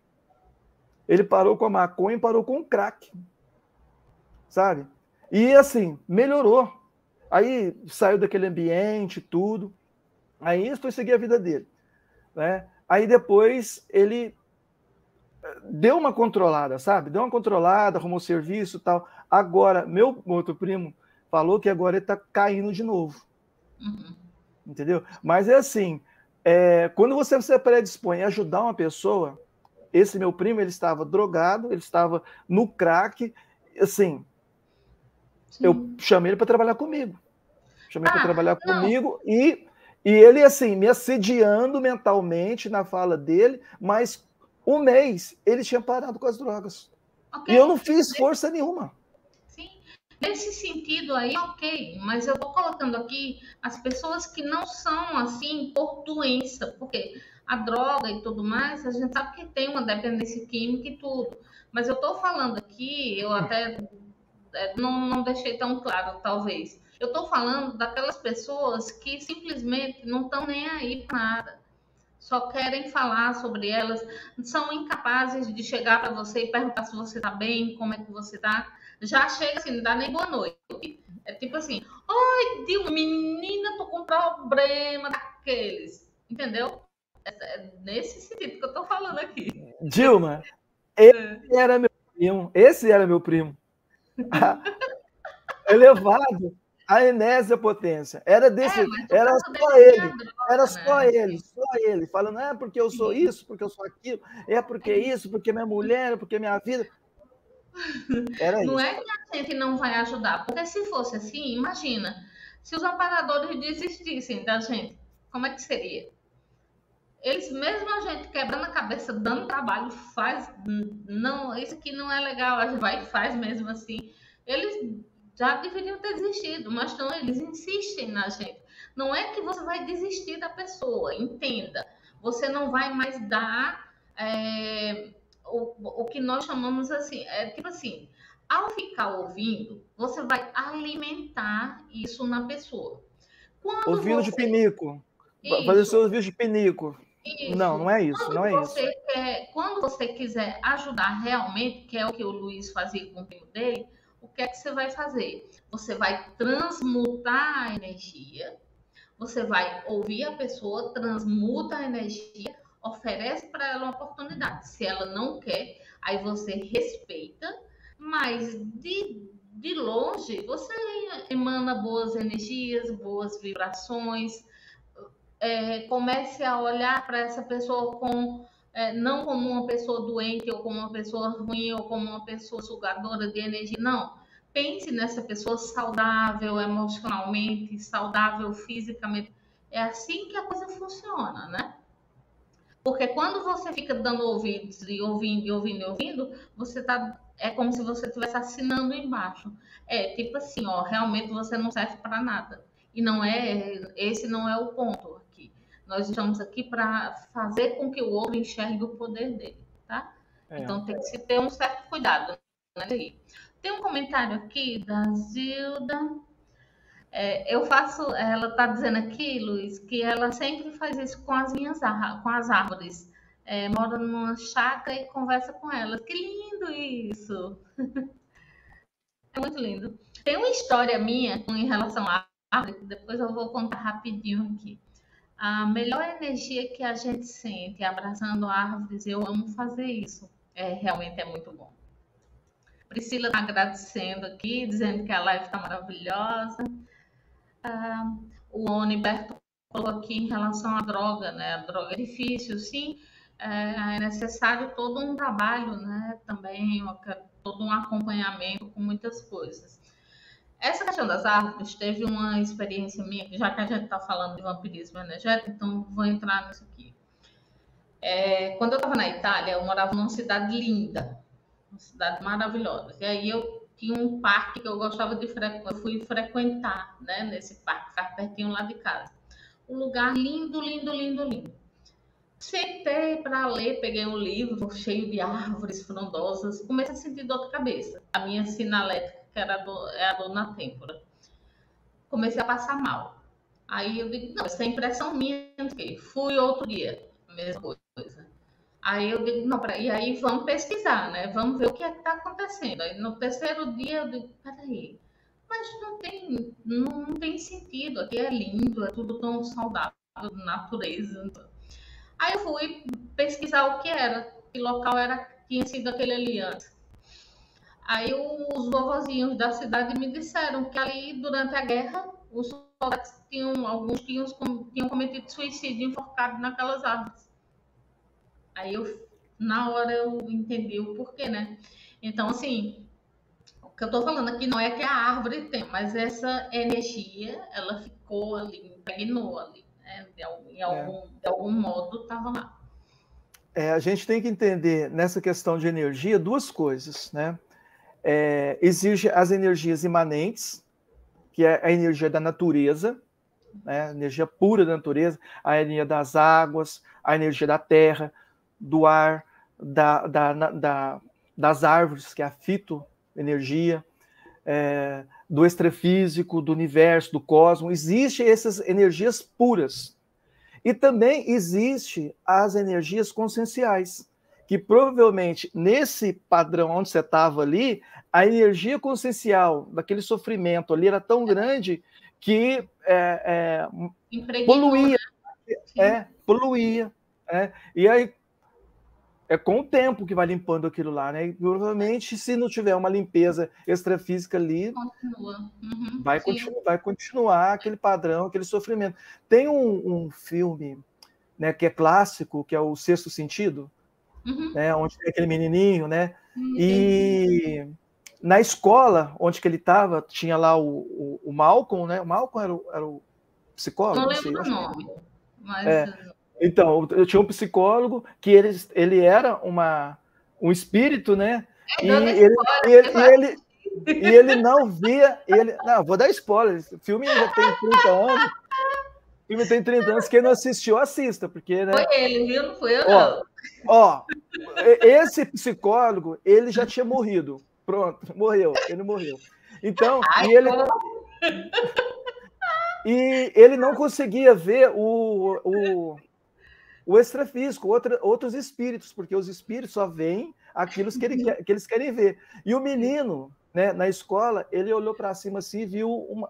Ele parou com a maconha e parou com o crack. Sabe? E assim, melhorou. Aí saiu daquele ambiente, tudo. Aí foi seguir a vida dele, né? Aí depois ele deu uma controlada, sabe? Deu uma controlada, arrumou serviço e tal. Agora, meu outro primo falou que agora ele tá caindo de novo.
Uhum.
Entendeu? Mas é assim, quando você se predispõe a ajudar uma pessoa, esse meu primo, ele estava drogado, ele estava no crack, assim,
Sim.
eu chamei ele para trabalhar comigo. Chamei para trabalhar
não.
comigo e ele, assim, me assediando mentalmente na fala dele, mas um mês ele tinha parado com as drogas.
Okay.
E eu não fiz força nenhuma.
Sim. Nesse sentido aí, ok, mas eu estou colocando aqui as pessoas que não são assim por doença, porque a droga e tudo mais, a gente sabe que tem uma dependência química e tudo, mas eu estou falando aqui, eu até não deixei tão claro, talvez. Eu estou falando daquelas pessoas que simplesmente não estão nem aí para nada, só querem falar sobre elas, são incapazes de chegar para você e perguntar se você está bem, como é que você está. Já chega assim, não dá nem boa noite. É tipo assim, oi, Dilma, menina, tô com problema daqueles. Entendeu? É nesse sentido que eu tô falando aqui.
Dilma, esse era meu primo. Esse era meu primo. Elevado à enésima potência. Era desse, era só ele. Era só ele, só ele. Falando, é porque eu sou isso, porque eu sou aquilo, é porque isso, porque minha mulher, porque minha vida. Era
não
isso.
é que a gente não vai ajudar, porque se fosse assim, imagina, se os amparadores desistissem da gente, como é que seria? Eles, mesmo a gente quebrando a cabeça, dando trabalho, faz, não, isso aqui não é legal, a gente vai e faz mesmo assim. Eles já deveriam ter desistido, mas não, eles insistem na gente. Não é que você vai desistir da pessoa, entenda. Você não vai mais dar o que nós chamamos assim, tipo assim, ao ficar ouvindo, você vai alimentar isso na pessoa. Quando
ouvido
você...
de pinico.
Isso.
Fazer seus ouvidos de pinico.
Isso.
Não é isso, não é isso.
Quando você quiser ajudar realmente, que é o que o Luiz fazia com o primo dele, o que é que você vai fazer? Você vai transmutar a energia, você vai ouvir a pessoa, transmuta a energia, oferece para ela uma oportunidade. Se ela não quer, aí você respeita, mas de longe você emana boas energias, boas vibrações. Comece a olhar para essa pessoa não como uma pessoa doente ou como uma pessoa ruim ou como uma pessoa sugadora de energia, não. Pense nessa pessoa saudável emocionalmente, saudável fisicamente. É assim que a coisa funciona, né? Porque quando você fica dando ouvidos e ouvindo, e ouvindo, e ouvindo, é como se você estivesse assinando embaixo. É tipo assim, ó, realmente você não serve para nada. E esse não é o ponto aqui. Nós estamos aqui para fazer com que o outro enxergue o poder dele, tá? Então tem que se ter um certo cuidado, né? Tem um comentário aqui da Zilda. Ela está dizendo aqui, Luiz, que ela sempre faz isso com com as árvores. Mora numa chácara e conversa com elas. Que lindo isso! É muito lindo. Tem uma história minha em relação à árvore, que depois eu vou contar rapidinho aqui. A melhor energia que a gente sente abraçando árvores, eu amo fazer isso. Realmente é muito bom. Priscila está agradecendo aqui, dizendo que a live está maravilhosa. O Oniberto falou aqui em relação à droga, né? A droga é difícil, sim. É necessário todo um trabalho, né? Também todo um acompanhamento com muitas coisas. Essa questão das árvores teve uma experiência minha, já que a gente está falando de vampirismo energético, então vou entrar nisso aqui. Quando eu estava na Itália, eu morava numa cidade linda, uma cidade maravilhosa. E aí eu tinha um parque que eu gostava de frequentar, eu fui frequentar, né, nesse parque, ficava pertinho lá de casa. Um lugar lindo, lindo, lindo, lindo. Sentei para ler, peguei um livro cheio de árvores frondosas, comecei a sentir dor de cabeça. A minha sinalética, que era a dor na têmpora. Comecei a passar mal. Aí eu digo, não, isso é impressão minha. Fui outro dia, a mesma coisa. Aí eu digo, não, e aí vamos pesquisar, né? Vamos ver o que é que está acontecendo. Aí no terceiro dia eu digo, peraí, mas não tem sentido, aqui é lindo, é tudo tão saudável. da natureza. Aí eu fui pesquisar o que era, que local era, tinha sido aquele ali antes. Aí os vovozinhos da cidade me disseram que ali, durante a guerra, os soldados alguns tinham cometido suicídio enforcado naquelas árvores. Aí na hora eu entendi o porquê, né? Então, assim, o que eu tô falando aqui não é que a árvore tem, mas essa energia, ela ficou ali, impregnou ali, né? De algum modo estava lá.
A gente tem que entender nessa questão de energia duas coisas, né? Existe as energias imanentes, que é a energia da natureza, né? A energia pura da natureza, a energia das águas, a energia da terra, do ar, das árvores, que é a fitoenergia, do extrafísico, do universo, do cosmos. Existem essas energias puras. E também existe as energias conscienciais, que provavelmente nesse padrão onde você estava ali, a energia consciencial daquele sofrimento ali era tão grande que poluía, poluía. E aí é com o tempo que vai limpando aquilo lá, né? E provavelmente, se não tiver uma limpeza extrafísica ali, vai continuar aquele padrão, aquele sofrimento. Tem um filme, né, que é clássico, que é o Sexto Sentido, né, onde tem aquele menininho, né? E na escola onde que ele estava, tinha lá o Malcolm, né? O Malcolm era o psicólogo?
Não lembro o nome, mas...
Então, eu tinha um psicólogo que ele era um espírito, né? E ele não via... Não, vou dar spoiler. O filme já tem 30 anos. O filme tem 30 anos. Quem não assistiu, assista. Porque, né?
Foi ele, viu? Não fui eu, não.
Esse psicólogo, ele já tinha morrido. Pronto, morreu. Ele morreu. Então, e ele não conseguia ver o extrafísico, outros espíritos, porque os espíritos só veem aquilo que eles querem ver. E o menino, né, na escola, ele olhou para cima assim e viu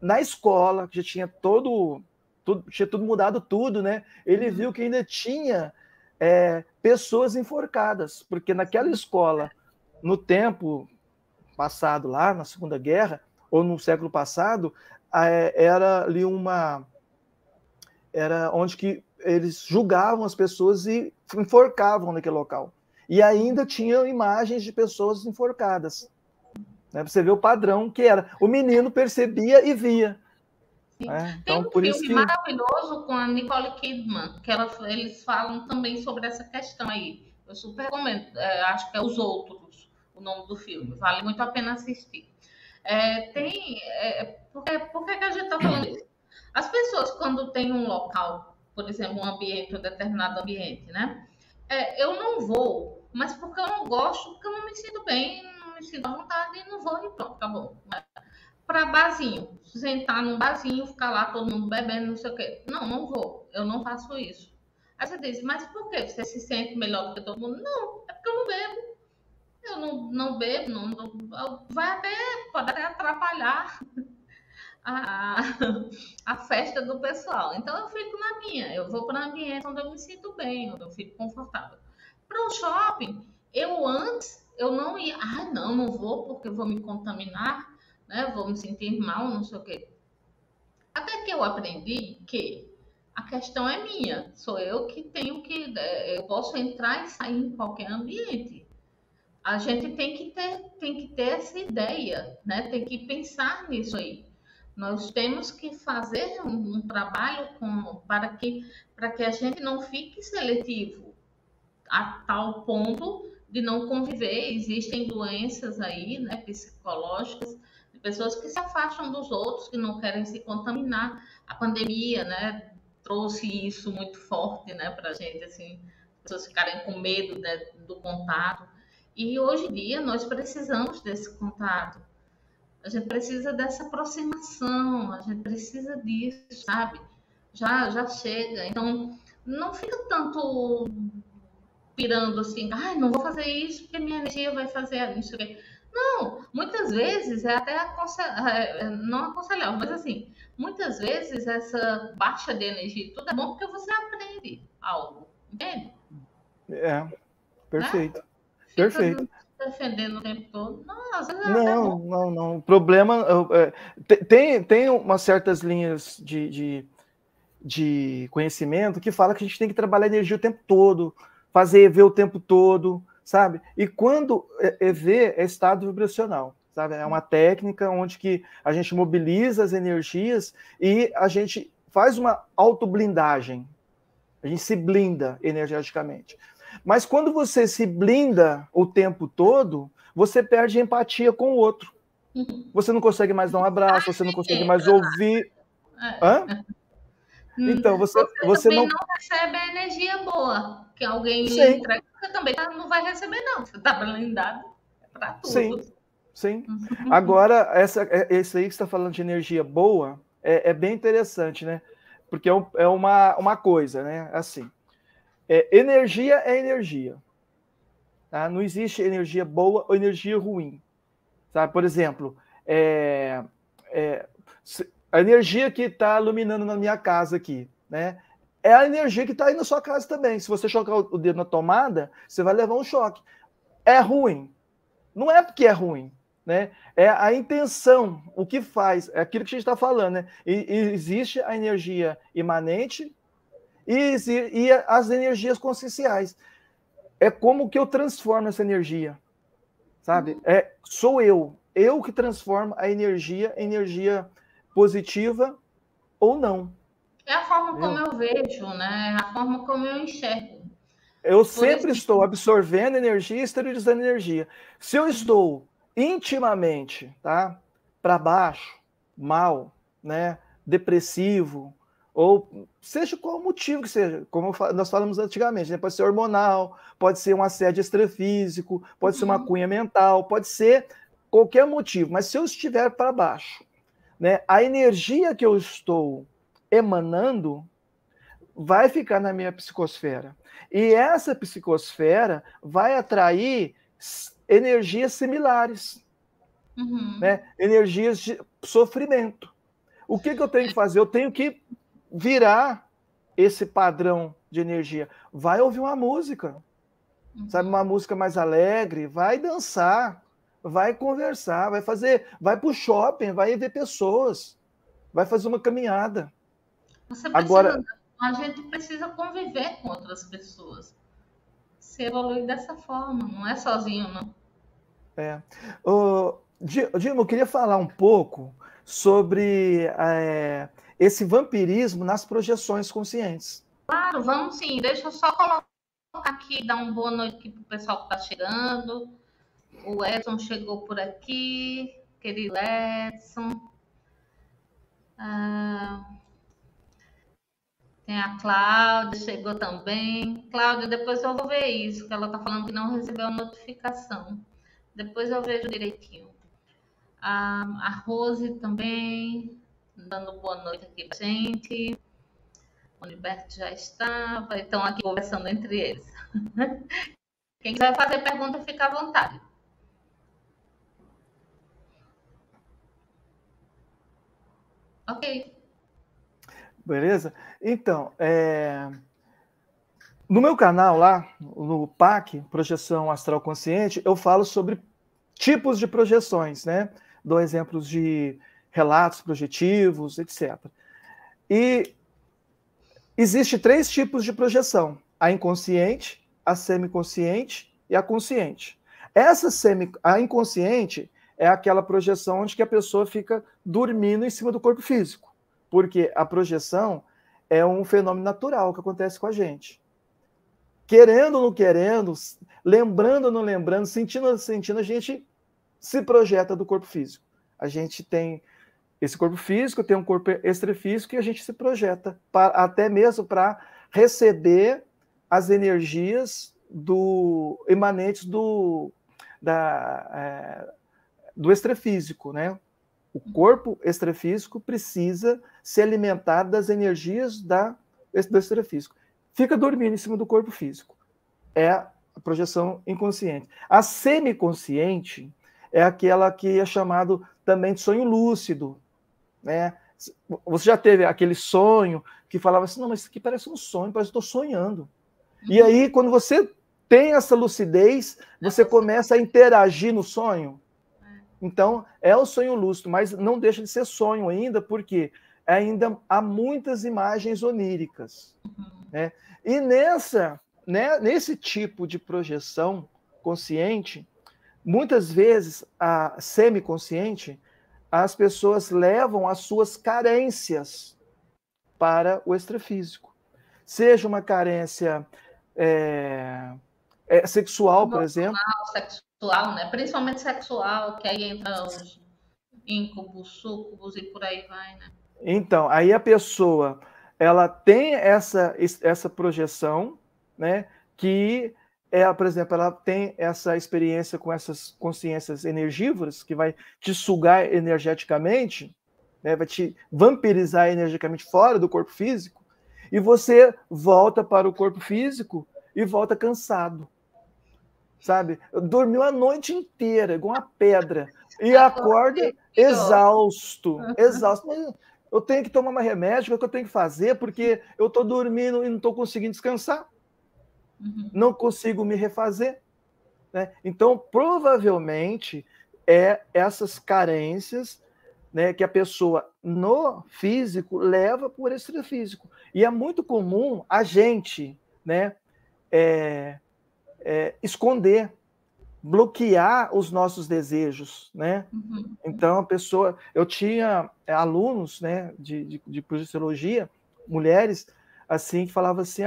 na escola, que já tinha tinha tudo mudado tudo, né? Ele viu que ainda tinha pessoas enforcadas, porque naquela escola, no tempo passado lá, na Segunda Guerra, ou no século passado, era ali era onde que eles julgavam as pessoas e enforcavam naquele local. E ainda tinham imagens de pessoas enforcadas. Né? Você vê o padrão que era. O menino percebia e via. Né? Então,
tem um filme maravilhoso com a Nicole Kidman, que eles falam também sobre essa questão aí. Eu super recomendo. Acho que é Os Outros, o nome do filme. Vale muito a pena assistir. Por que a gente está falando isso? As pessoas, quando tem um local, por exemplo, um ambiente, um determinado ambiente, né? Eu não vou, mas porque eu não gosto, porque eu não me sinto bem, não me sinto à vontade, e não vou e pronto, acabou. Para barzinho, sentar num barzinho, ficar lá todo mundo bebendo, não sei o quê. Não vou, eu não faço isso. Aí você diz, mas por quê? Você se sente melhor do que todo mundo? Não, é porque eu não bebo. Eu não bebo, pode até atrapalhar a festa do pessoal. Então eu fico na minha, eu vou para um ambiente onde eu me sinto bem, onde eu fico confortável. Para o shopping, antes eu não ia, não vou porque eu vou me contaminar, né? Vou me sentir mal, não sei o quê. Até que eu aprendi que a questão é minha, sou eu que tenho que, eu posso entrar e sair em qualquer ambiente. A gente tem que ter essa ideia, né? Tem que pensar nisso aí. Nós temos que fazer um trabalho para que a gente não fique seletivo a tal ponto de não conviver. Existem doenças aí, né, psicológicas, de pessoas que se afastam dos outros, que não querem se contaminar. A pandemia, né, trouxe isso muito forte, né, para a gente, assim, pessoas ficarem com medo, né, do contato. E hoje em dia nós precisamos desse contato. A gente precisa dessa aproximação, a gente precisa disso, sabe? Já chega. Então, não fica tanto pirando assim, não vou fazer isso porque minha energia vai fazer isso. Não, muitas vezes é até não aconselhável, mas assim, muitas vezes essa baixa de energia e tudo é bom porque você aprende algo, entende?
É,
Né?
perfeito,
Fica
perfeito.
defendendo o tempo todo. Não, às vezes é até
Não,
bom.
não, não. O problema tem umas certas linhas de conhecimento que fala que a gente tem que trabalhar energia o tempo todo, fazer EV o tempo todo, sabe? E quando EV é estado vibracional, sabe? É uma técnica onde que a gente mobiliza as energias e a gente faz uma autoblindagem. A gente se blinda energeticamente. Mas quando você se blinda o tempo todo, você perde empatia com o outro. Você não consegue mais dar um abraço, você não consegue mais
Entra.
ouvir. Hã? Então,
Você
você
também
não.
não recebe a energia boa que alguém lhe
Sim,
entrega, você também não vai receber, não. Você está blindado para tudo.
sim, sim. Agora, esse aí que você está falando de energia boa é bem interessante, né? Porque é uma coisa, né? Assim, energia é energia. Tá? Não existe energia boa ou energia ruim. Sabe? Por exemplo, é, a energia que está iluminando na minha casa aqui, né? É a energia que está aí na sua casa também. Se você chocar o dedo na tomada, você vai levar um choque. É ruim. Não é porque é ruim, né? É a intenção, o que faz, é aquilo que a gente está falando, né? Existe a energia imanente e as energias conscienciais. É como que eu transformo essa energia, sabe? Sou eu que transformo a energia em energia positiva ou não.
É a forma como
Entendeu?
eu vejo, né? É a forma como eu enxergo.
Eu
Por
sempre
exemplo,
estou absorvendo energia e esterilizando energia. Se eu estou intimamente, tá, para baixo, mal, né, depressivo, ou seja qual o motivo que seja, como nós falamos antigamente, né, pode ser hormonal, pode ser um assédio extrafísico, pode ser uma cunha mental, pode ser qualquer motivo, mas se eu estiver para baixo, né, a energia que eu estou emanando vai ficar na minha psicosfera. E essa psicosfera vai atrair energias similares, né? Energias de sofrimento. O que eu tenho que fazer? Eu tenho que virar esse padrão de energia. Vai ouvir uma música, sabe? Uma música mais alegre, vai dançar, vai conversar, vai para o shopping, vai ver pessoas, vai fazer uma caminhada.
você precisa,
Agora,
a gente precisa conviver com outras pessoas. Se evoluir dessa forma, não é sozinho, não.
É. Dilma, eu queria falar um pouco sobre esse vampirismo nas projeções conscientes.
Claro, vamos sim. Deixa eu só colocar aqui, dar uma boa noite aqui pro pessoal que está chegando. O Edson chegou por aqui, querido Edson. Tem a Cláudia, chegou também. Cláudia, depois eu vou ver isso, que ela está falando que não recebeu a notificação. Depois eu vejo direitinho. A Rose também, dando boa noite aqui pra gente. O Uniberto já estava, estão aqui conversando entre eles. Quem quiser fazer pergunta, fica à vontade. Ok.
Beleza? Então, no meu canal lá, no PAC, Projeção Astral Consciente, eu falo sobre tipos de projeções, né? Dou exemplos de relatos projetivos, etc. E existe 3 tipos de projeção: a inconsciente, a semiconsciente e a consciente. A inconsciente é aquela projeção onde que a pessoa fica dormindo em cima do corpo físico, porque a projeção é um fenômeno natural que acontece com a gente. Querendo ou não querendo, lembrando ou não lembrando, sentindo ou não sentindo, a gente se projeta do corpo físico. A gente tem esse corpo físico, tem um corpo extrafísico e a gente se projeta até mesmo para receber as energias emanentes do extrafísico, né? O corpo extrafísico precisa se alimentar das energias do extrafísico. Fica dormindo em cima do corpo físico. É a projeção inconsciente. A semiconsciente é aquela que é chamado também de sonho lúcido, né? Você já teve aquele sonho que falava assim, não, mas isso aqui parece um sonho, parece que eu estou sonhando. E aí, quando você tem essa lucidez, você começa a interagir no sonho. Então, é o sonho lúcido, mas não deixa de ser sonho ainda, porque ainda há muitas imagens oníricas, né? E nesse tipo de projeção consciente, muitas vezes, a semiconsciente, as pessoas levam as suas carências para o extrafísico. Seja uma carência sexual, por exemplo.
Sexual, né? Principalmente sexual, que aí entra os íncubos, súcubos e por aí vai, né?
Então, aí a pessoa, ela tem essa projeção, né? Que por exemplo, ela tem essa experiência com essas consciências energívoras, que vai te sugar energeticamente, né? Vai te vampirizar energicamente fora do corpo físico, e você volta para o corpo físico e volta cansado. Sabe? Dormiu a noite inteira, igual uma pedra, e acorda exausto. Mas eu tenho que tomar mais remédio, o que eu tenho que fazer, porque eu estou dormindo e não estou conseguindo descansar, não consigo me refazer, né? Então, provavelmente, essas carências, né, que a pessoa no físico leva por extrafísico. E é muito comum a gente, né, esconder, bloquear os nossos desejos, né? Então, a pessoa... Eu tinha alunos, né, de projeciologia, mulheres, assim, que falavam assim,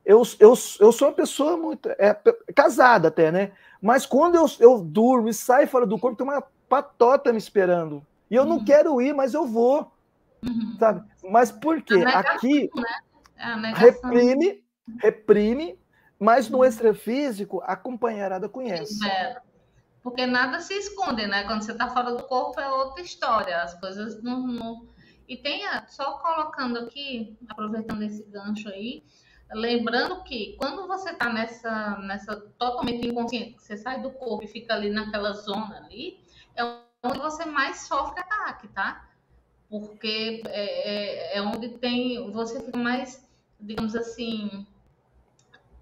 eu sou uma pessoa muito... casada até, né? Mas quando eu durmo e saio fora do corpo, tem uma patota me esperando. E eu não quero ir, mas eu vou. Sabe? Mas por quê? Aqui,
né?
reprime, mas no extrafísico a companheirada conhece.
Porque nada se esconde, né? Quando você está fora do corpo é outra história. As coisas não... E tem, só colocando aqui, aproveitando esse gancho aí, lembrando que quando você está nessa totalmente inconsciente, que você sai do corpo e fica ali naquela zona ali, é onde você mais sofre ataque, tá? Porque é onde você fica mais, digamos assim,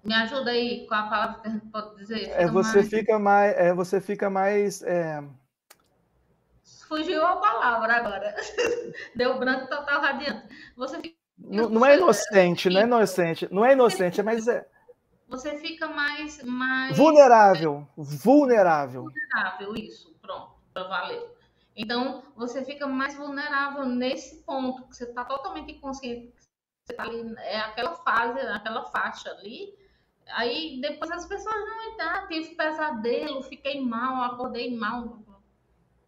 me ajuda aí, qual a palavra que a gente pode dizer?
Você fica mais...
Fugiu a palavra agora. Deu branco total radiante. Você fica...
Não é inocente, não é inocente. Não é inocente, mas
Você fica mais...
vulnerável,
isso, pronto, valeu. Então, você fica mais vulnerável nesse ponto, que você está totalmente inconsciente, você tá ali, aquela fase, aquela faixa ali. Aí, depois as pessoas não tive pesadelo, fiquei mal, acordei mal,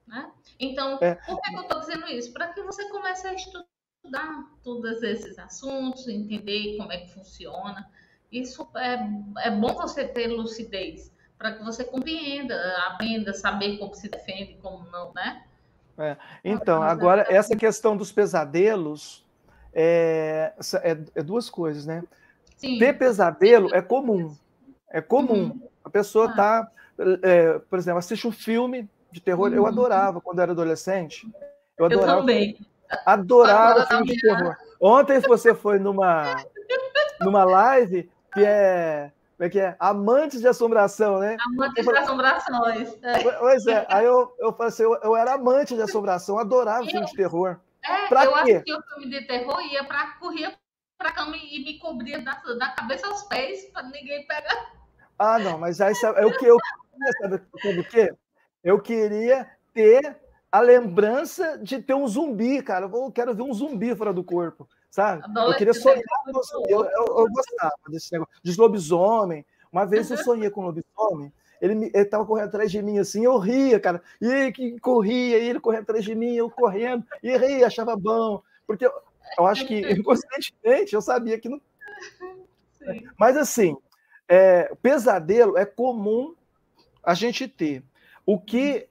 né? Então, por que eu estou dizendo isso? Para que você comece a estudar todos esses assuntos, entender como é que funciona. Isso é bom você ter lucidez, para que você compreenda, aprenda, saber como se defende, como não, né?
Então, agora, essa questão dos pesadelos é duas coisas, né? Sim. Ter pesadelo é comum. É comum. A pessoa está, por exemplo, assiste um filme de terror. Eu adorava quando era adolescente. Eu
também.
Adorava filme de terror. Ontem você foi numa live que é Amantes de Assombração, né?
Amantes de Assombrações.
Pois é. Aí eu falei assim, eu era amante de assombração, adorava filme de terror.
Eu assistia o filme de terror e corria pra cama e me cobria da cabeça aos pés para ninguém pegar.
Ah, não, mas aí é o que eu queria, sabe o quê? Eu queria ter a lembrança de ter um zumbi, cara. Eu quero ver um zumbi fora do corpo, sabe? Eu queria sonhar com zumbi. Eu gostava desse negócio. De lobisomem. Uma vez eu sonhei com um lobisomem. Ele estava correndo atrás de mim assim, eu ria, cara. E ele corria, e ele correndo atrás de mim, eu correndo, e ria, achava bom. Porque eu acho que, inconscientemente, eu sabia que não. Sim. Mas assim, pesadelo é comum a gente ter. O que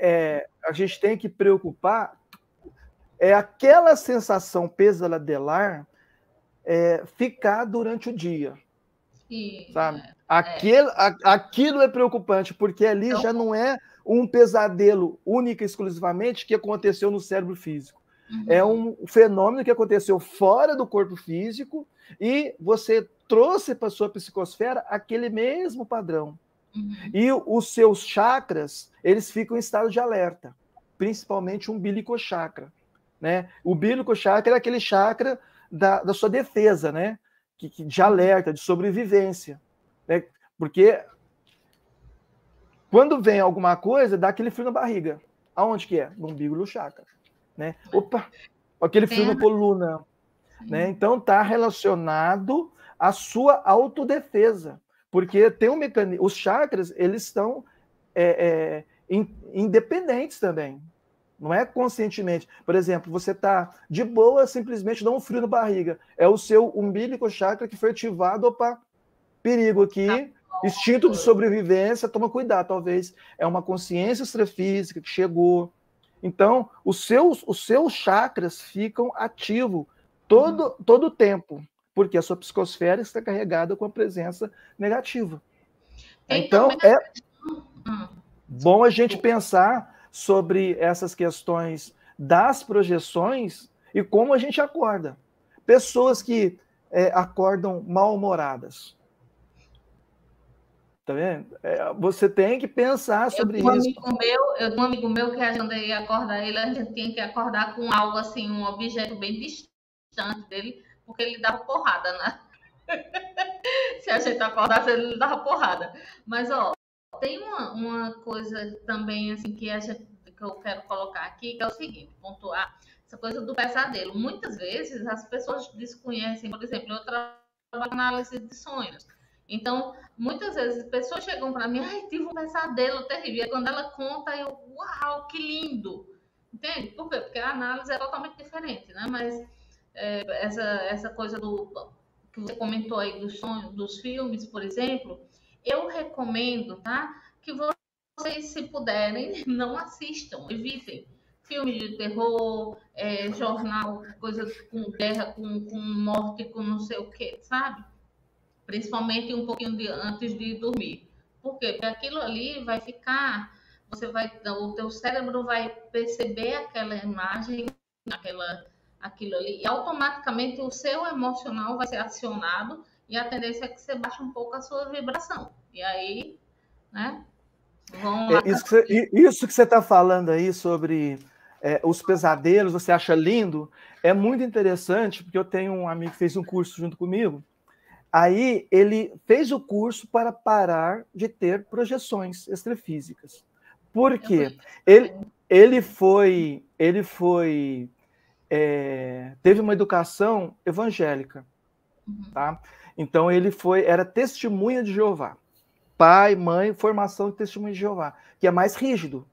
a gente tem que preocupar é aquela sensação pesadelar ficar durante o dia. sabe? Aquilo é preocupante, porque ali então, já não é um pesadelo única e exclusivamente que aconteceu no cérebro físico. É um fenômeno que aconteceu fora do corpo físico e você trouxe para a sua psicosfera aquele mesmo padrão. E os seus chakras, eles ficam em estado de alerta, principalmente o umbilical chakra, né? O umbilical chakra é aquele chakra da sua defesa, né? De alerta, de sobrevivência, né? Porque quando vem alguma coisa, dá aquele frio na barriga. Aonde que é? No umbigo do chakra, né? Opa, aquele frio na coluna, né? Então está relacionado à sua autodefesa, porque tem um mecanismo. Os chakras, eles estão independentes também. Não é conscientemente. Por exemplo, você está de boa, simplesmente dá um frio na barriga. É o seu umbilical chakra que foi ativado. Opa, perigo aqui, instinto de sobrevivência, toma cuidado. Talvez é uma consciência extrafísica que chegou. Então, os seus chakras ficam ativos todo o tempo, porque a sua psicosfera está carregada com a presença negativa. Então, é bom a gente pensar sobre essas questões das projeções e como a gente acorda. Pessoas que acordam mal-humoradas. Tá vendo? Você tem que pensar sobre isso.
Eu tenho um amigo meu que a gente ia acordar ele, a gente tinha que acordar com algo assim, um objeto bem distante dele, porque ele dava porrada, né? Se a gente acordasse, ele dava porrada. Mas, ó, tem uma coisa também assim que eu quero colocar aqui, que é o seguinte, pontuar essa coisa do pesadelo. Muitas vezes as pessoas desconhecem, por exemplo, eu trabalho na análise de sonhos. Então, muitas vezes pessoas chegam para mim, ai, tive um pesadelo terrível. E quando ela conta, eu, uau, que lindo. Entende? Por quê? Porque a análise é totalmente diferente, né? Mas essa coisa que você comentou aí dos sonhos, dos filmes, por exemplo, eu recomendo, tá? Que vocês, se puderem, não assistam, evitem. Filme de terror, jornal, coisas com guerra, com morte, com não sei o que, sabe? Principalmente um pouquinho antes de dormir. Por quê? Porque aquilo ali vai ficar, o teu cérebro vai perceber aquela imagem, aquilo ali, e automaticamente o seu emocional vai ser acionado e a tendência é que você baixe um pouco a sua vibração. E aí, né?
Isso que você está falando aí sobre os pesadelos, você acha lindo? É muito interessante, porque eu tenho um amigo que fez um curso junto comigo. Aí ele fez o curso para parar de ter projeções extrafísicas. Por quê? Teve uma educação evangélica, tá? Então era testemunha de Jeová. Pai, mãe, formação de testemunha de Jeová, que é mais rígido,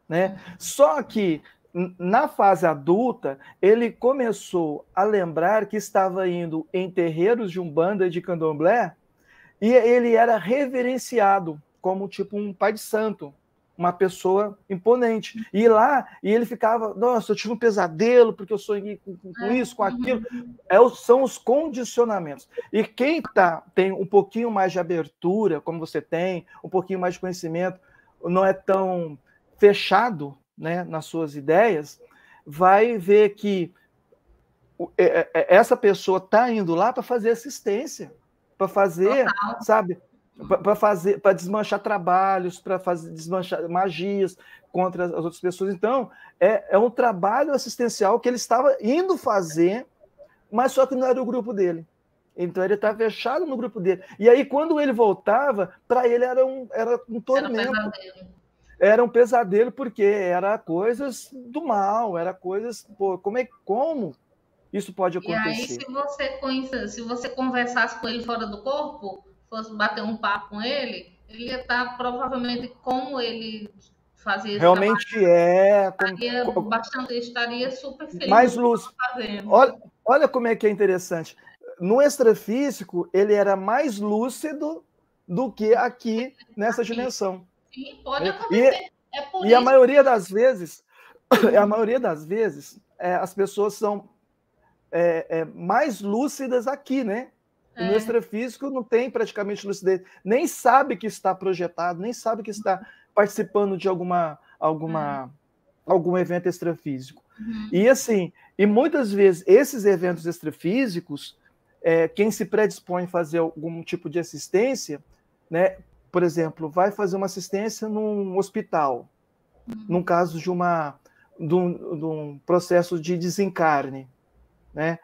né? Só que na fase adulta, ele começou a lembrar que estava indo em terreiros de Umbanda e de Candomblé e ele era reverenciado como tipo um pai de santo, uma pessoa imponente. E ele ficava, nossa, eu tive um pesadelo porque eu sonhei com isso, com aquilo. São os condicionamentos. E quem tem um pouquinho mais de abertura, como você tem, um pouquinho mais de conhecimento, não é tão fechado, né, nas suas ideias, vai ver que essa pessoa está indo lá para fazer assistência, para fazer, sabe, para desmanchar trabalhos, para desmanchar magias contra as outras pessoas. Então, é um trabalho assistencial que ele estava indo fazer, mas só que não era o grupo dele. Então, ele estava fechado no grupo dele. E aí, quando ele voltava, para ele era um tormento. Era um pesadelo, porque era coisas do mal, era coisas... Pô, como isso pode acontecer?
E aí, se você conversasse com ele fora do corpo, fosse bater um papo com ele ia estar provavelmente como ele fazia esse
realmente
trabalho, estaria super feliz.
Mais lúcido. Olha como é que é interessante. No extrafísico, ele era mais lúcido do que aqui nessa dimensão.
Sim, pode acontecer.
E a maioria das vezes, as pessoas são mais lúcidas aqui, né? E no extrafísico não tem praticamente lucidez, nem sabe que está projetado, nem sabe que está participando de algum evento extrafísico. E assim, e muitas vezes esses eventos extrafísicos, quem se predispõe a fazer algum tipo de assistência, né, por exemplo, vai fazer uma assistência num hospital, num caso de um processo de desencarne, né,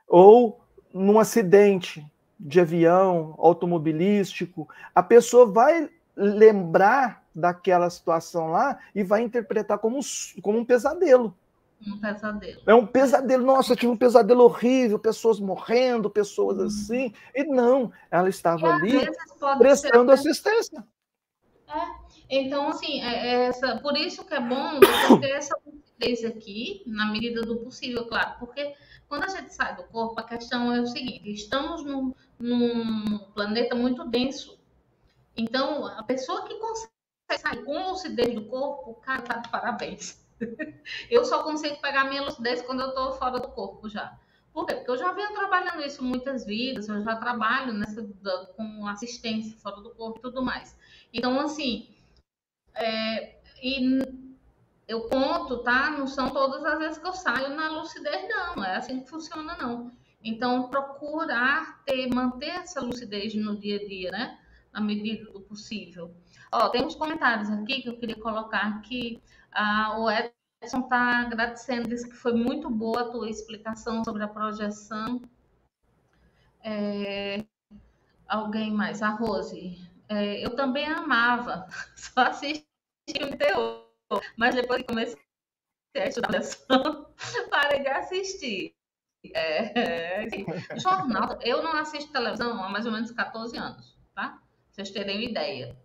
ou num acidente de avião, automobilístico, a pessoa vai lembrar daquela situação lá e vai interpretar como um pesadelo.
Um pesadelo.
É um pesadelo. Nossa, eu tive um pesadelo horrível, pessoas morrendo, pessoas assim. E não, ela estava ali prestando assistência.
Então, assim, por isso que é bom você ter essa lucidez aqui, na medida do possível, claro, porque quando a gente sai do corpo, a questão é o seguinte: estamos num planeta muito denso. Então, a pessoa que consegue sair com lucidez do corpo, cara, tá de parabéns. Eu só consigo pegar minha lucidez quando eu tô fora do corpo já. Por quê? Porque eu já venho trabalhando isso muitas vidas, eu já trabalho com assistência fora do corpo e tudo mais. Então, assim, e eu conto, tá? Não são todas as vezes que eu saio na lucidez, não. É assim que funciona, não. Então, procurar manter essa lucidez no dia a dia, né? Na medida do possível. Ó, tem uns comentários aqui que eu queria colocar aqui. O Edson está agradecendo, disse que foi muito boa a tua explicação sobre a projeção. Alguém mais? A Rose. Eu também amava, só assisti o terror, mas depois que comecei a estudar projeção, parei de assistir. Jornal, eu não assisto televisão há mais ou menos 14 anos, tá? Pra vocês terem ideia.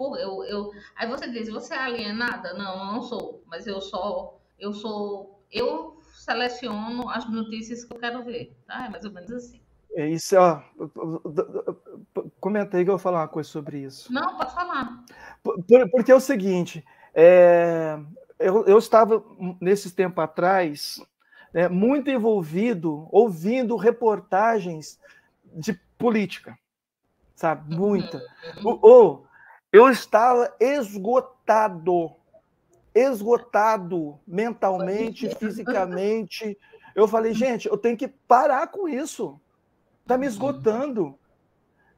Aí você diz, você é alienada? Não, eu não sou, mas eu seleciono as notícias que eu quero ver, tá? É mais ou menos assim.
Isso, ó, comenta aí que eu vou falar uma coisa sobre isso.
Não, pode falar.
Porque é o seguinte, eu estava, nesse tempo atrás, muito envolvido, ouvindo reportagens de política, sabe? Muita. Eu estava esgotado mentalmente, fisicamente. Eu falei, gente, eu tenho que parar com isso. Está me esgotando.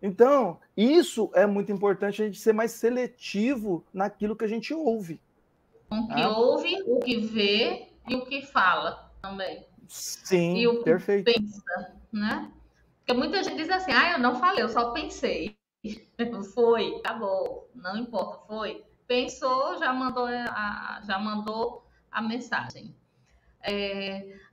Então, isso é muito importante, a gente ser mais seletivo naquilo que a gente ouve.
O que ouve, o que vê e o que fala também.
Sim,
e o que
perfeito.
pensa, né? Porque muita gente diz assim, eu não falei, eu só pensei. Foi, acabou, não importa, foi. Pensou, já mandou a mensagem.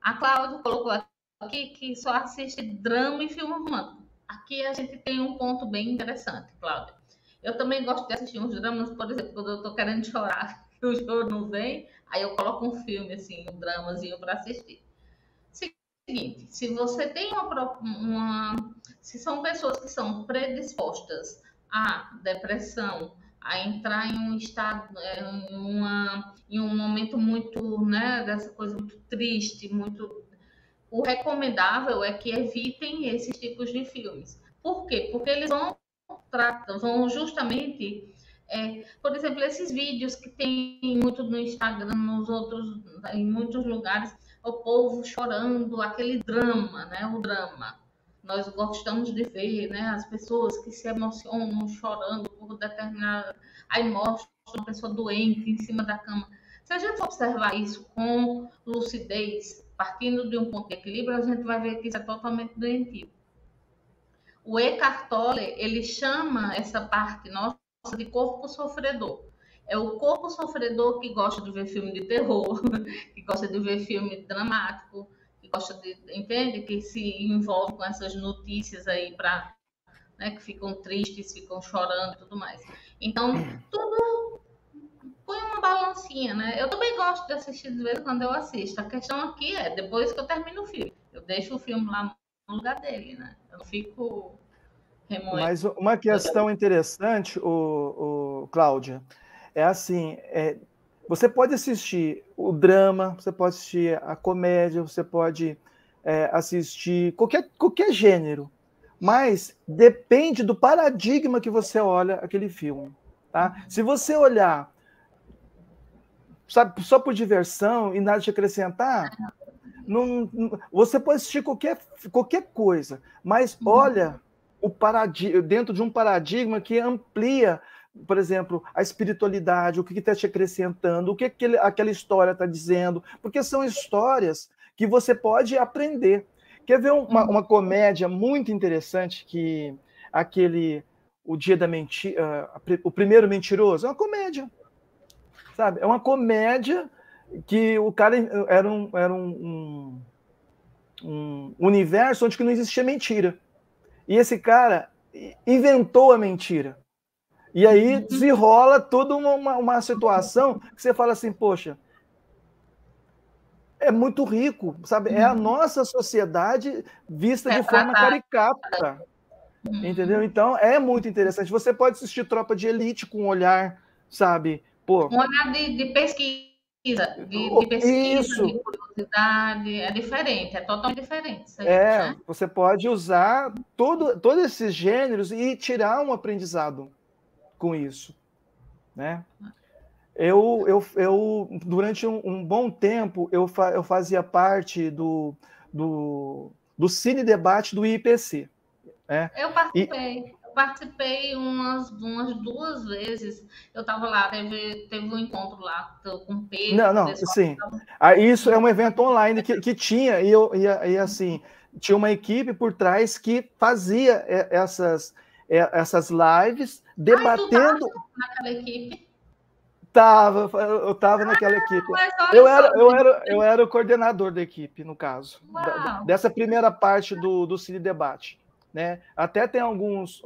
A Cláudia colocou aqui que só assiste drama e filme romântico. Aqui a gente tem um ponto bem interessante, Cláudia. Eu também gosto de assistir uns dramas, por exemplo, quando eu tô querendo chorar, que o choro não vem, aí eu coloco um filme, assim, um dramazinho para assistir. Seguinte, se você tem se são pessoas que são predispostas à depressão, a entrar em um estado, em um momento muito, né, dessa coisa muito triste, o recomendável é que evitem esses tipos de filmes. Por quê? Porque eles vão justamente, por exemplo, esses vídeos que tem muito no Instagram, em muitos lugares, o povo chorando, aquele drama, né? O drama. Nós gostamos de ver, né? As pessoas que se emocionam chorando por determinada... Aí mostra uma pessoa doente em cima da cama. Se a gente observar isso com lucidez, partindo de um ponto de equilíbrio, a gente vai ver que isso é totalmente doentio. O Eckhart Tolle, ele chama essa parte nossa de corpo sofredor. É o corpo sofredor que gosta de ver filme de terror, que gosta de ver filme dramático, que gosta de, entende? Que se envolve com essas notícias aí né, que ficam tristes, ficam chorando e tudo mais. Então, tudo põe uma balancinha, né? Eu também gosto de assistir de vez quando eu assisto. A questão aqui é, depois que eu termino o filme, eu deixo o filme lá no lugar dele, né? Eu não fico remoendo.
Mas uma questão interessante, Cláudia, é assim, você pode assistir o drama, você pode assistir a comédia, você pode assistir qualquer gênero, Mas depende do paradigma que você olha aquele filme. Tá? Se você olhar, sabe, só por diversão e nada te acrescentar, você pode assistir qualquer coisa, mas olha dentro de um paradigma que amplia, por exemplo, a espiritualidade, o que está te acrescentando, o que aquela história está dizendo, porque são histórias que você pode aprender. Quer ver uma comédia muito interessante que O Dia da Mentira, O Primeiro Mentiroso? É uma comédia, sabe? É uma comédia que o cara era um universo onde não existia mentira. E esse cara inventou a mentira. E aí desenrola toda uma situação que você fala assim, poxa, é muito rico, sabe? É a nossa sociedade vista de forma caricata. Entendeu? Então, é muito interessante. Você pode assistir Tropa de Elite com um olhar, sabe?
Pô, um olhar de pesquisa, de curiosidade, é diferente, é totalmente diferente. Isso aí, né?
Você pode usar todos esses gêneros e tirar um aprendizado com isso, né? Eu durante um bom tempo, eu fazia parte do Cine Debate do IPC. Né?
Eu participei umas 2 vezes. Eu estava lá, teve um encontro lá com o Pedro.
Não, sim. Isso é um evento online que tinha, e assim, tinha uma equipe por trás que fazia essas lives debatendo.
Tu tava naquela equipe?
Eu estava naquela equipe. Eu era o coordenador da equipe, no caso. Dessa primeira parte do Cine Debate. Né? Até tem alguns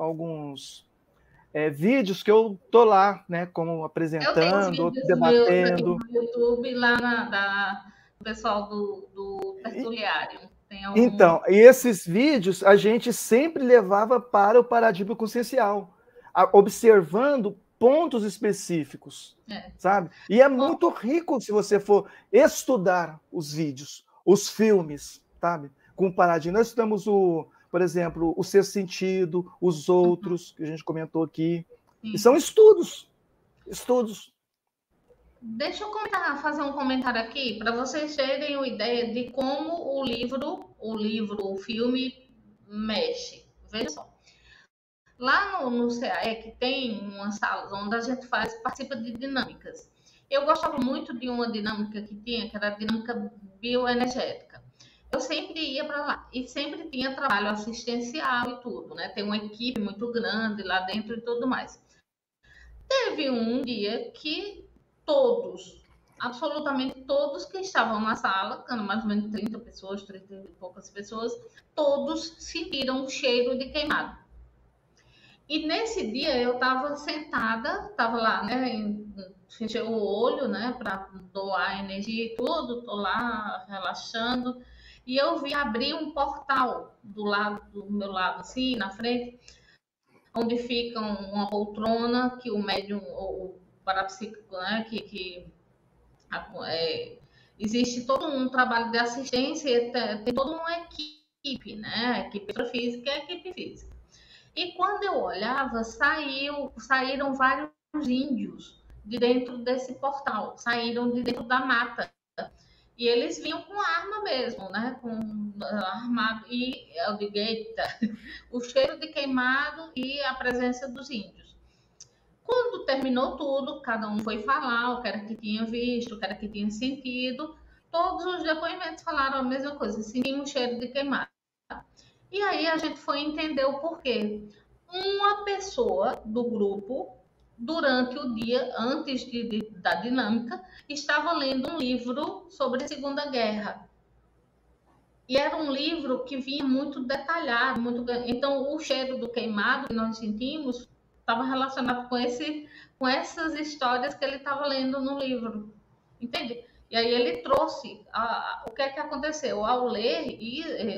vídeos que eu tô lá, né, como apresentando, debatendo.
No YouTube, lá do pessoal do Tertuliário.
Então, e esses vídeos a gente sempre levava para o paradigma consciencial, observando pontos específicos, sabe? E é muito rico se você for estudar os vídeos, os filmes, sabe? Com o paradigma. Nós estudamos por exemplo, O Sexto Sentido, Os Outros, que a gente comentou aqui. E são estudos.
Deixa eu fazer um comentário aqui, para vocês terem uma ideia de como o filme mexe. Veja só. Lá no CAEC tem umas salas onde a gente participa de dinâmicas. Eu gostava muito de uma dinâmica que tinha, que era a dinâmica bioenergética. Eu sempre ia para lá e sempre tinha trabalho assistencial e tudo, né? Tem uma equipe muito grande lá dentro e tudo mais. Teve um dia que absolutamente todos que estavam na sala, mais ou menos 30 pessoas, 30 e poucas pessoas, todos sentiram um cheiro de queimado. E nesse dia eu estava sentada, estava lá, né? Fechei o olho, né? Para doar energia e tudo, tô lá relaxando. E eu vi abrir um portal do meu lado, assim, na frente, onde fica uma poltrona que o médium, o parapsíquico, né? Existe todo um trabalho de assistência, tem toda uma equipe, né? A equipe física e a equipe física. E quando eu olhava, saíram vários índios de dentro desse portal, saíram de dentro da mata. E eles vinham com arma mesmo, né? Armado. E eu digo, eita, o cheiro de queimado e a presença dos índios. Quando terminou tudo, cada um foi falar o que era que tinha visto, o que era que tinha sentido. Todos os depoimentos falaram a mesma coisa, sentiam um cheiro de queimado. E aí a gente foi entender o porquê. Uma pessoa do grupo, durante o dia, antes da dinâmica, estava lendo um livro sobre a Segunda Guerra. E era um livro que vinha muito detalhado. Então, o cheiro do queimado que nós sentimos estava relacionado com essas histórias que ele estava lendo no livro. Entende? E aí ele trouxe o que é que aconteceu. Ao ler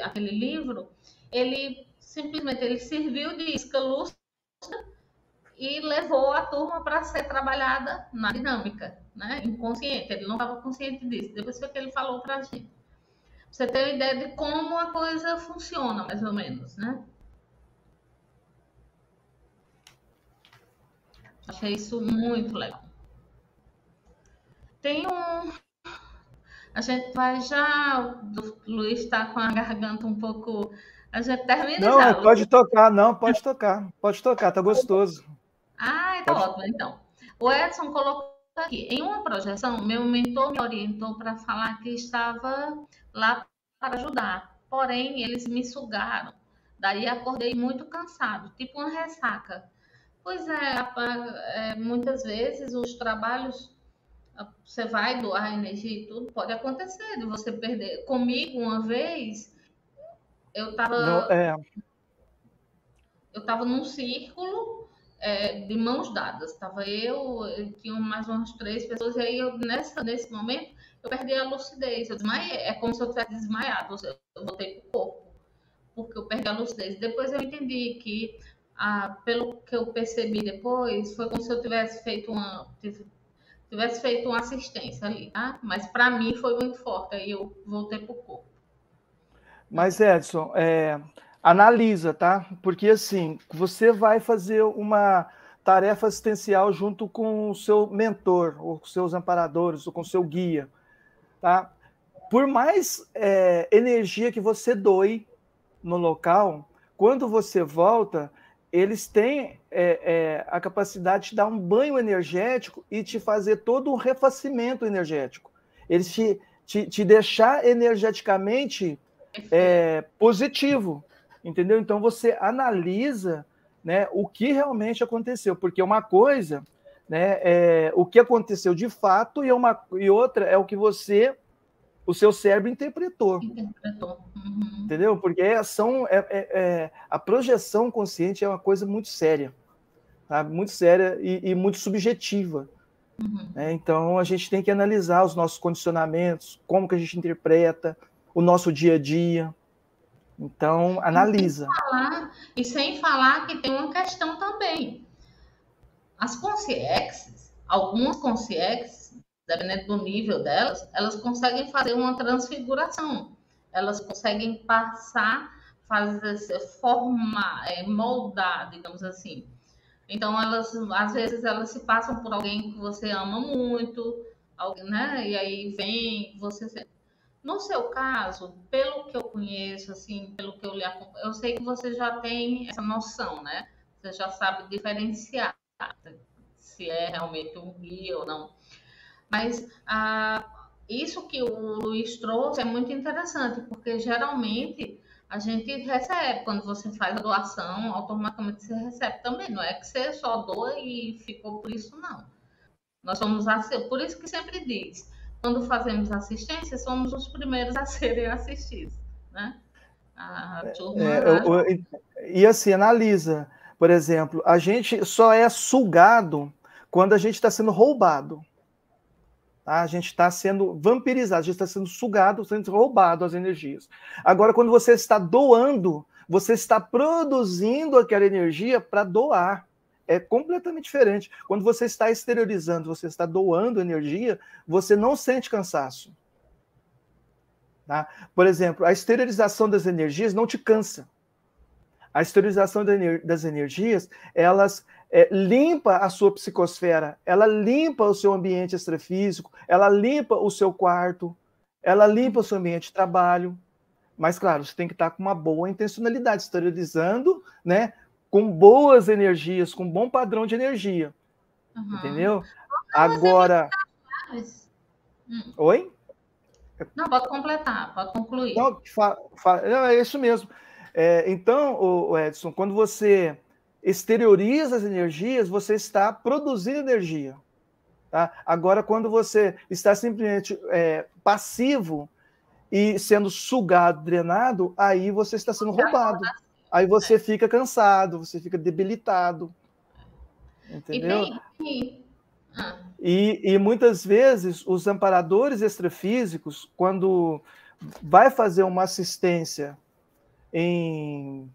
aquele livro, ele simplesmente serviu de isca lúcida e levou a turma para ser trabalhada na dinâmica, né? Inconsciente, ele não estava consciente disso. Depois foi que ele falou para a gente. Você tem uma ideia de como a coisa funciona, mais ou menos, né? Achei isso muito legal. Tem um. A gente vai já. O Luiz está com a garganta um pouco. A gente termina
Não,
já,
pode
Luiz.
tocar, não, pode tocar, tá gostoso.
Ah, tá
Pode.
ótimo, então. O Edson colocou aqui. Em uma projeção, meu mentor me orientou para falar que estava lá para ajudar. Porém, eles me sugaram. Daí acordei muito cansado, tipo uma ressaca. Pois é, muitas vezes os trabalhos, você vai doar energia e tudo, pode acontecer de você perder. Comigo, uma vez, eu
Não,
estava eu estava num círculo de mãos dadas. Estava eu tinha mais umas 3 pessoas, e aí nesse momento eu perdi a lucidez. Eu desmaiei. É como se eu tivesse desmaiado. Eu voltei para o corpo, porque eu perdi a lucidez. Depois eu entendi que, pelo que eu percebi depois, foi como se eu tivesse feito uma assistência ali, tá? Mas para mim foi muito forte. Aí eu voltei para o corpo.
mas, Edson, analisa, tá? Porque assim, você vai fazer uma tarefa assistencial junto com o seu mentor, ou com seus amparadores, ou com o seu guia, tá? Por mais energia que você doe no local, quando você volta, eles têm a capacidade de dar um banho energético e te fazer todo um refacimento energético. Eles te deixar energeticamente positivo, entendeu? Então você analisa, né, o que realmente aconteceu, porque uma coisa, né, é o que aconteceu de fato e outra é o seu cérebro interpretou.
Uhum.
Entendeu? Porque a projeção consciente é uma coisa muito séria, tá? Muito séria e muito subjetiva.
Uhum.
Né? Então, a gente tem que analisar os nossos condicionamentos, como que a gente interpreta o nosso dia a dia. Então, analisa.
E sem falar que tem uma questão também. As consciências, algumas consciências, dependendo do nível delas, elas conseguem fazer uma transfiguração. Elas conseguem passar, fazer, formar, moldar, digamos assim. Então, elas, às vezes, elas se passam por alguém que você ama muito, alguém, né? E aí vem, você. No seu caso, pelo que eu conheço, assim, pelo que eu lhe acompanho, eu sei que você já tem essa noção, né? Você já sabe diferenciar se é realmente um guia ou não. Mas isso que o Luiz trouxe é muito interessante, porque geralmente a gente recebe, quando você faz a doação, automaticamente você recebe também. Não é que você só doa e ficou por isso, não. Nós somos, por isso que sempre diz, quando fazemos assistência, somos os primeiros a serem assistidos, né? A turma.
E assim, analisa. Por exemplo, a gente só é sugado quando a gente está sendo roubado. Tá? A gente está sendo vampirizado, a gente está sendo sugado, sendo roubado as energias. Agora, quando você está doando, você está produzindo aquela energia para doar. É completamente diferente. Quando você está exteriorizando, você está doando energia, você não sente cansaço. Tá? Por exemplo, a exteriorização das energias não te cansa. A exteriorização das energias, elas limpa a sua psicosfera, ela limpa o seu ambiente extrafísico, ela limpa o seu quarto, ela limpa o seu ambiente de trabalho. Mas, claro, você tem que estar com uma boa intencionalidade, exteriorizando, né, com boas energias, com um bom padrão de energia.
Uhum.
Entendeu? Agora... Oi?
Não, pode completar, pode concluir.
Não, é isso mesmo. Então, Edson, quando você exterioriza as energias, você está produzindo energia. Tá? Agora, quando você está simplesmente passivo e sendo sugado, drenado, aí você está sendo roubado. Aí você fica cansado, você fica debilitado. Entendeu? E muitas vezes os amparadores extrafísicos, quando vai fazer uma assistência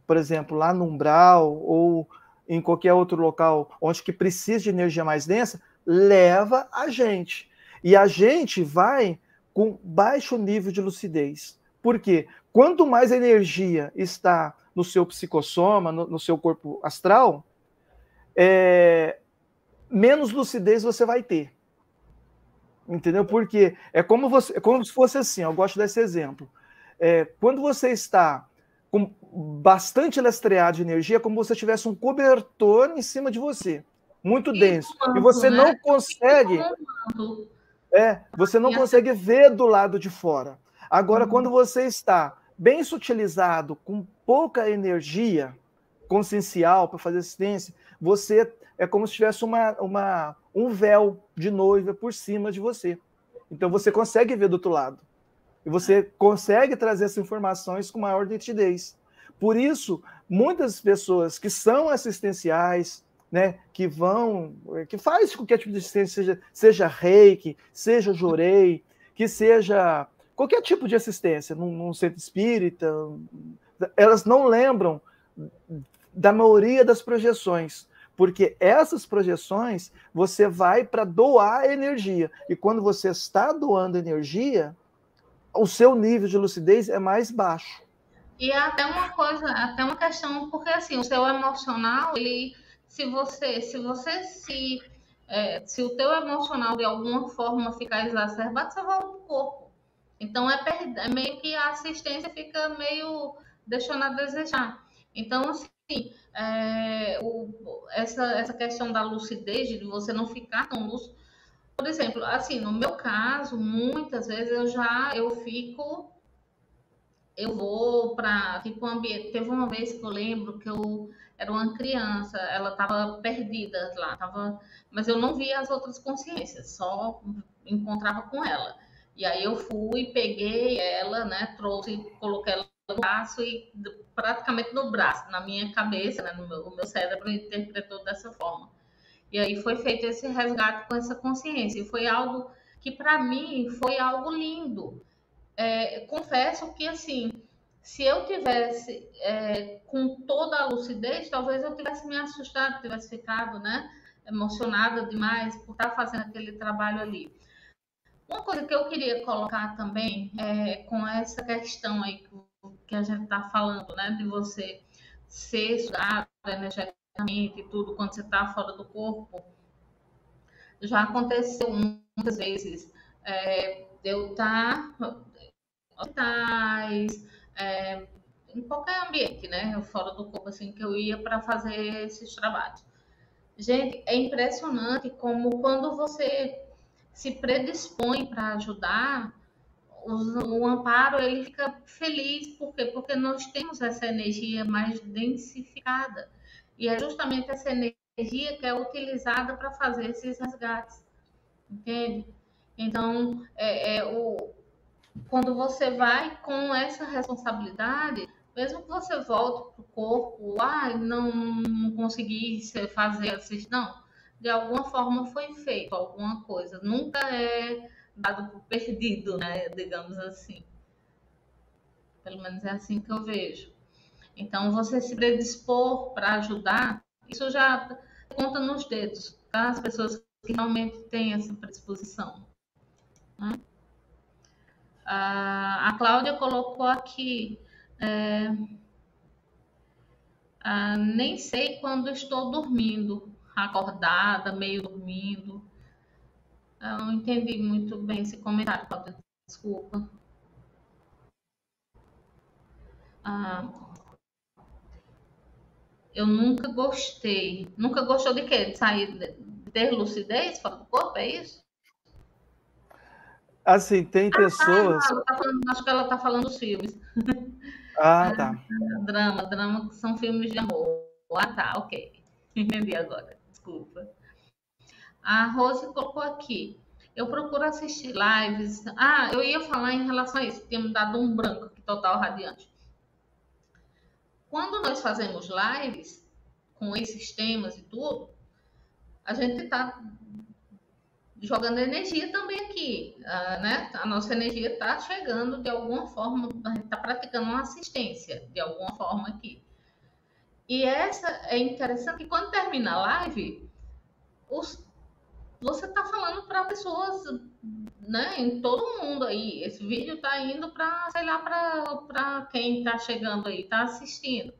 por exemplo, lá no umbral ou em qualquer outro local onde que precisa de energia mais densa, leva a gente. E a gente vai com baixo nível de lucidez. Por quê? Quanto mais energia está no seu psicossoma, no seu corpo astral, menos lucidez você vai ter. Entendeu? Porque é como se fosse assim, eu gosto desse exemplo. Quando você está com bastante lastreado de energia, é como se você tivesse um cobertor em cima de você, muito denso. E você não consegue. Você não consegue ver do lado de fora. Agora, quando você está bem sutilizado, com pouca energia consciencial para fazer assistência, você é como se tivesse um véu de noiva por cima de você. Então, você consegue ver do outro lado. E você consegue trazer essas informações com maior nitidez. Por isso, muitas pessoas que são assistenciais, né, que faz qualquer tipo de assistência, seja reiki, seja jorei, que seja qualquer tipo de assistência, num centro espírita, elas não lembram da maioria das projeções, porque essas projeções você vai para doar energia, e quando você está doando energia, o seu nível de lucidez é mais baixo.
E até uma coisa, até uma questão, porque assim, o seu emocional, se o teu emocional de alguma forma ficar exacerbado, você volta pro corpo. Então é meio que a assistência fica meio deixando a desejar. Então, assim, essa questão da lucidez, de você não ficar tão lúcido, por exemplo, assim, no meu caso, muitas vezes eu vou para tipo um ambiente. Teve uma vez que eu lembro que eu era uma criança, ela estava perdida lá, mas eu não via as outras consciências, só encontrava com ela. E aí eu fui, peguei ela, né, coloquei ela no braço e praticamente no braço, na minha cabeça, né, o meu cérebro interpretou dessa forma. E aí foi feito esse resgate com essa consciência. E foi algo que para mim foi algo lindo. Confesso que, assim, se eu tivesse com toda a lucidez, talvez eu tivesse me assustado, tivesse ficado, né, emocionada demais por estar fazendo aquele trabalho ali. Uma coisa que eu queria colocar também com essa questão aí que a gente está falando, né, de você ser estudado energeticamente e tudo quando você está fora do corpo, já aconteceu muitas vezes eu estar hospitais, em qualquer ambiente, né? Fora do corpo, assim, que eu ia para fazer esses trabalhos. Gente, é impressionante como quando você se predispõe para ajudar, o amparo ele fica feliz. Por quê? Porque nós temos essa energia mais densificada. E é justamente essa energia que é utilizada para fazer esses resgates. Entende? Então, quando você vai com essa responsabilidade, mesmo que você volte para o corpo, não consegui fazer assim, não, de alguma forma foi feito alguma coisa, nunca é dado por perdido, né, digamos assim. Pelo menos é assim que eu vejo. Então, você se predispor para ajudar, isso já conta nos dedos, tá? As pessoas que realmente têm essa predisposição, né? A Cláudia colocou aqui, nem sei quando estou dormindo, acordada, meio dormindo. Eu não entendi muito bem esse comentário, Cláudia, desculpa. Eu nunca gostei. Nunca gostou de quê? De sair, de ter lucidez fora do corpo, é isso?
Assim, tem pessoas...
acho que ela está falando dos filmes.
Tá.
Drama que são filmes de amor. Tá, ok. Entendi agora, desculpa. A Rose colocou aqui. Eu procuro assistir lives. Eu ia falar em relação a isso, tinha me dado um branco aqui, total radiante. Quando nós fazemos lives com esses temas e tudo, a gente está jogando energia também aqui, né? A nossa energia está chegando de alguma forma, a gente está praticando uma assistência de alguma forma aqui. E essa é interessante que quando termina a live, você está falando para pessoas, né, em todo mundo aí. Esse vídeo está indo para, para quem está chegando aí, está assistindo.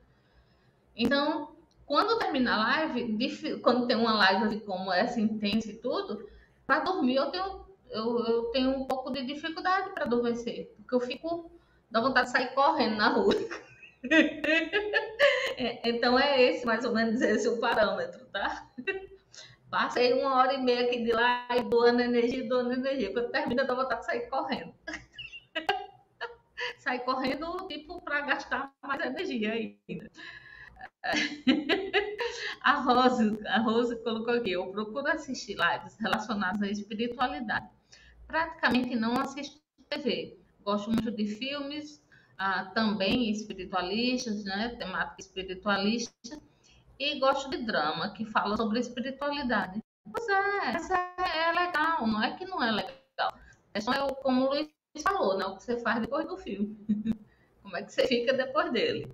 Então, Quando termina a live, quando tem uma live assim, como essa intensa e tudo, para dormir eu tenho um pouco de dificuldade para adormecer, porque eu fico dá vontade de sair correndo na rua. Então é esse mais ou menos esse o parâmetro, tá? Passei 1 hora e meia aqui de lá e doando energia, doando energia. Quando termina, dá vontade de sair correndo. Sair correndo, tipo, para gastar mais energia ainda. A Rose colocou aqui, eu procuro assistir lives relacionadas à espiritualidade. Praticamente não assisto TV. Gosto muito de filmes, também espiritualistas, né? Temática espiritualista. E gosto de drama, que fala sobre espiritualidade. Pois é, essa é legal, não é que não é legal. É só como o Luiz falou, né? O que você faz depois do filme. Como é que você fica depois dele.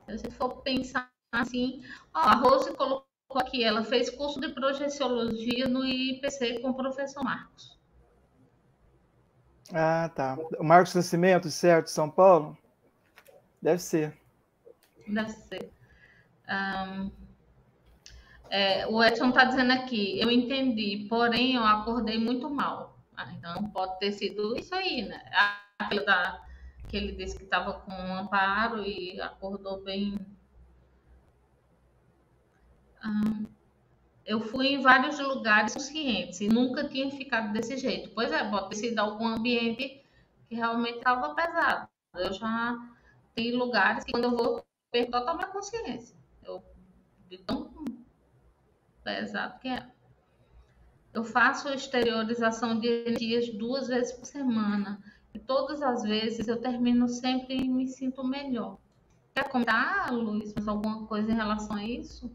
Se você for pensar assim, a Rose colocou aqui, ela fez curso de projeciologia no IPC com o professor Marcos.
Ah, tá. O Marcos Nascimento, certo, São Paulo? Deve ser.
Deve ser. O Edson está dizendo aqui, eu entendi, porém eu acordei muito mal. Então pode ter sido isso aí, né? Que ele disse que estava com um amparo e acordou bem. Eu fui em vários lugares conscientes e nunca tinha ficado desse jeito. Pois é, pode ter sido algum ambiente que realmente estava pesado. Eu já tenho lugares que quando eu vou, perco totalmente a consciência. De tão pesado que é. Eu faço exteriorização de energias 2 vezes por semana. E todas as vezes eu termino sempre e me sinto melhor. Quer comentar, Luiz, mais alguma coisa em relação a isso?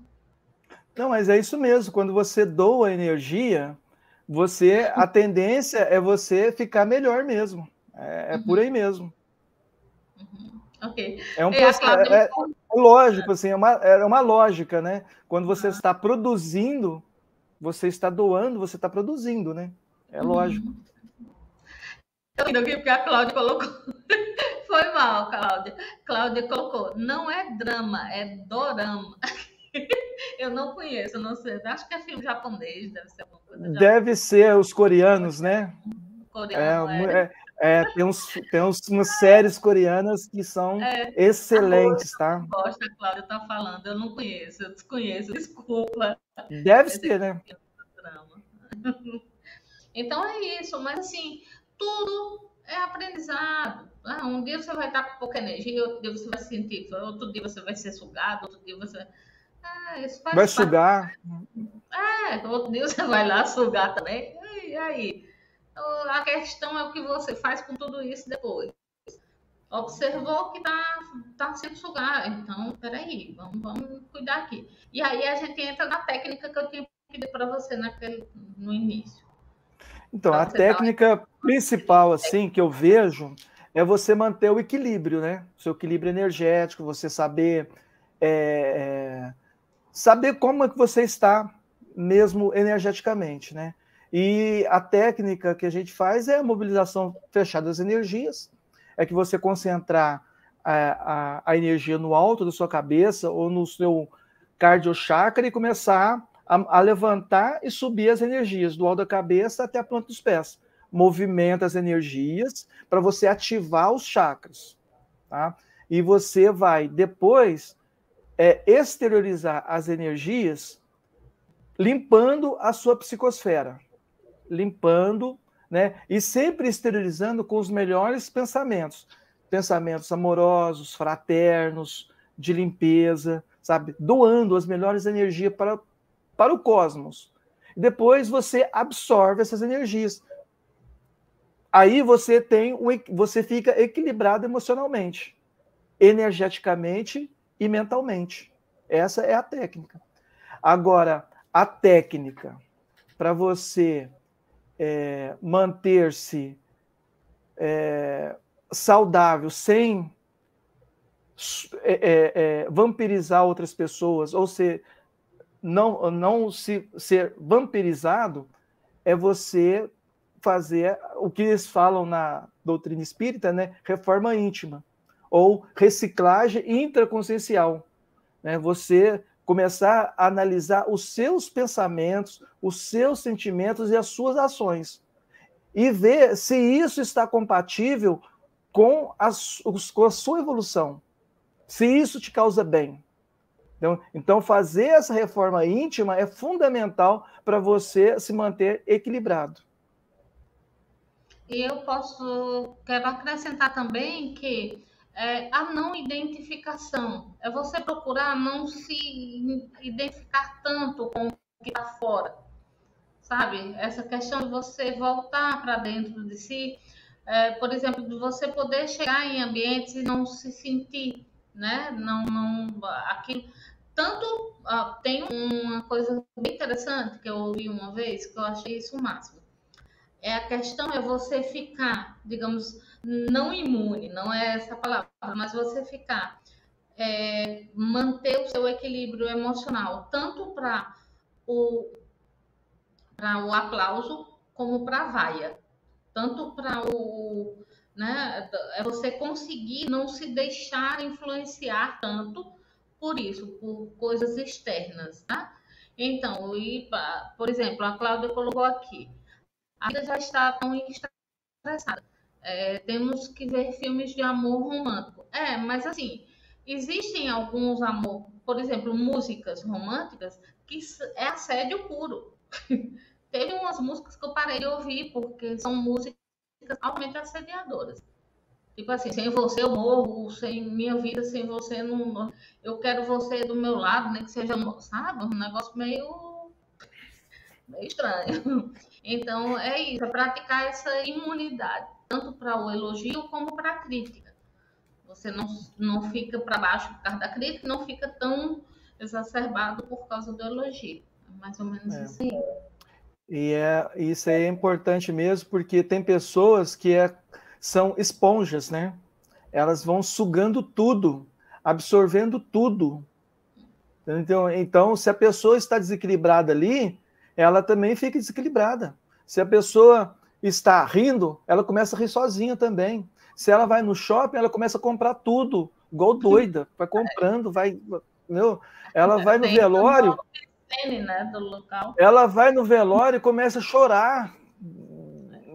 Não, mas é isso mesmo. Quando você doa energia, a tendência é você ficar melhor mesmo. É por aí mesmo.
Ok.
É um processo, lógico, assim, é uma lógica, né? Quando você está produzindo, você está doando, você está produzindo, né? É lógico.
Estou indo aqui porque a Cláudia colocou. Foi mal, Cláudia. Cláudia colocou. Não é drama, é dorama. Eu não conheço, não sei. Acho que é filme japonês, deve ser alguma coisa.
Deve ser os coreanos, né?
Coreano,
tem umas séries coreanas que são excelentes, tá?
Gosta, a Cláudia está falando. Eu não conheço, eu desconheço, desculpa.
Deve ser, né?
Então é isso, mas assim, tudo é aprendizado. Um dia você vai estar com pouca energia, outro dia você vai sentir, outro dia você vai ser sugado, outro dia você. Isso faz
vai sugar.
Outro dia você vai lá sugar também. E aí? A questão é o que você faz com tudo isso depois. Observou que tá sendo sugar. Então, peraí, vamos cuidar aqui. E aí a gente entra na técnica que eu tinha pedido para você no início.
Então, a técnica principal, assim, que eu vejo, é você manter o equilíbrio, né? O seu equilíbrio energético, você saber como é que você está mesmo energeticamente, né? E a técnica que a gente faz é a mobilização fechada das energias, é que você concentrar a energia no alto da sua cabeça ou no seu cardiochakra e começar a levantar e subir as energias do alto da cabeça até a planta dos pés. Movimenta as energias para você ativar os chakras, tá? E você vai depois exteriorizar as energias limpando a sua psicosfera, limpando, né? E sempre exteriorizando com os melhores pensamentos amorosos, fraternos, de limpeza, sabe? Doando as melhores energias para o cosmos. Depois você absorve essas energias. Aí você fica equilibrado emocionalmente, energeticamente e mentalmente. Essa é a técnica. Agora, a técnica para você manter-se saudável sem vampirizar outras pessoas ou não ser vampirizado é você fazer o que eles falam na doutrina espírita, né? Reforma íntima. ou reciclagem intraconsciencial, né? Você começar a analisar os seus pensamentos, os seus sentimentos e as suas ações, e ver se isso está compatível com a sua evolução, se isso te causa bem. Então, fazer essa reforma íntima é fundamental para você se manter equilibrado.
E quero acrescentar também que a não identificação é você procurar não se identificar tanto com o que está fora, sabe? Essa questão de você voltar para dentro de si, por exemplo, de você poder chegar em ambientes e não se sentir, né? Aquilo. Tanto tem uma coisa bem interessante que eu ouvi uma vez, que eu achei isso o máximo. A questão é você ficar, digamos, não imune, não é essa palavra, mas você ficar, manter o seu equilíbrio emocional, tanto para o aplauso como para a vaia. Tanto para o. Né, é você conseguir não se deixar influenciar tanto por isso, por coisas externas, tá? Então, por exemplo, a Cláudia colocou aqui. A vida já está tão estressada. Temos que ver filmes de amor romântico. Mas assim, existem alguns amor, por exemplo, músicas românticas que é assédio puro. Teve umas músicas que eu parei de ouvir porque são músicas altamente assediadoras. Tipo assim, sem você eu morro, sem minha vida, sem você não. Eu quero você do meu lado, nem que seja, sabe? Um negócio meio estranho. Então, é isso, é praticar essa imunidade, tanto para o elogio como para a crítica. Você não fica para baixo por causa da crítica, não fica tão exacerbado por causa do elogio. É mais ou menos isso aí.
E isso aí é importante mesmo, porque tem pessoas que são esponjas, né? Elas vão sugando tudo, absorvendo tudo. Então, se a pessoa está desequilibrada ali, ela também fica desequilibrada. Se a pessoa está rindo, ela começa a rir sozinha também. Se ela vai no shopping, ela começa a comprar tudo, igual doida, vai comprando, vai, entendeu? Ela vai no velório,
né, do local.
Ela vai no velório e começa a chorar,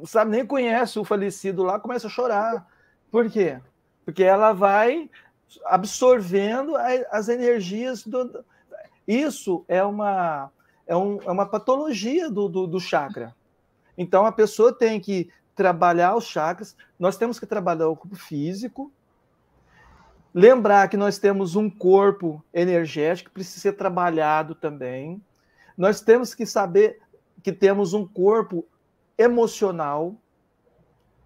sabe, nem conhece o falecido lá, começa a chorar. Por quê? Porque ela vai absorvendo as energias Isso é uma patologia do chakra. Então, a pessoa tem que trabalhar os chakras, nós temos que trabalhar o corpo físico, lembrar que nós temos um corpo energético que precisa ser trabalhado também, nós temos que saber que temos um corpo emocional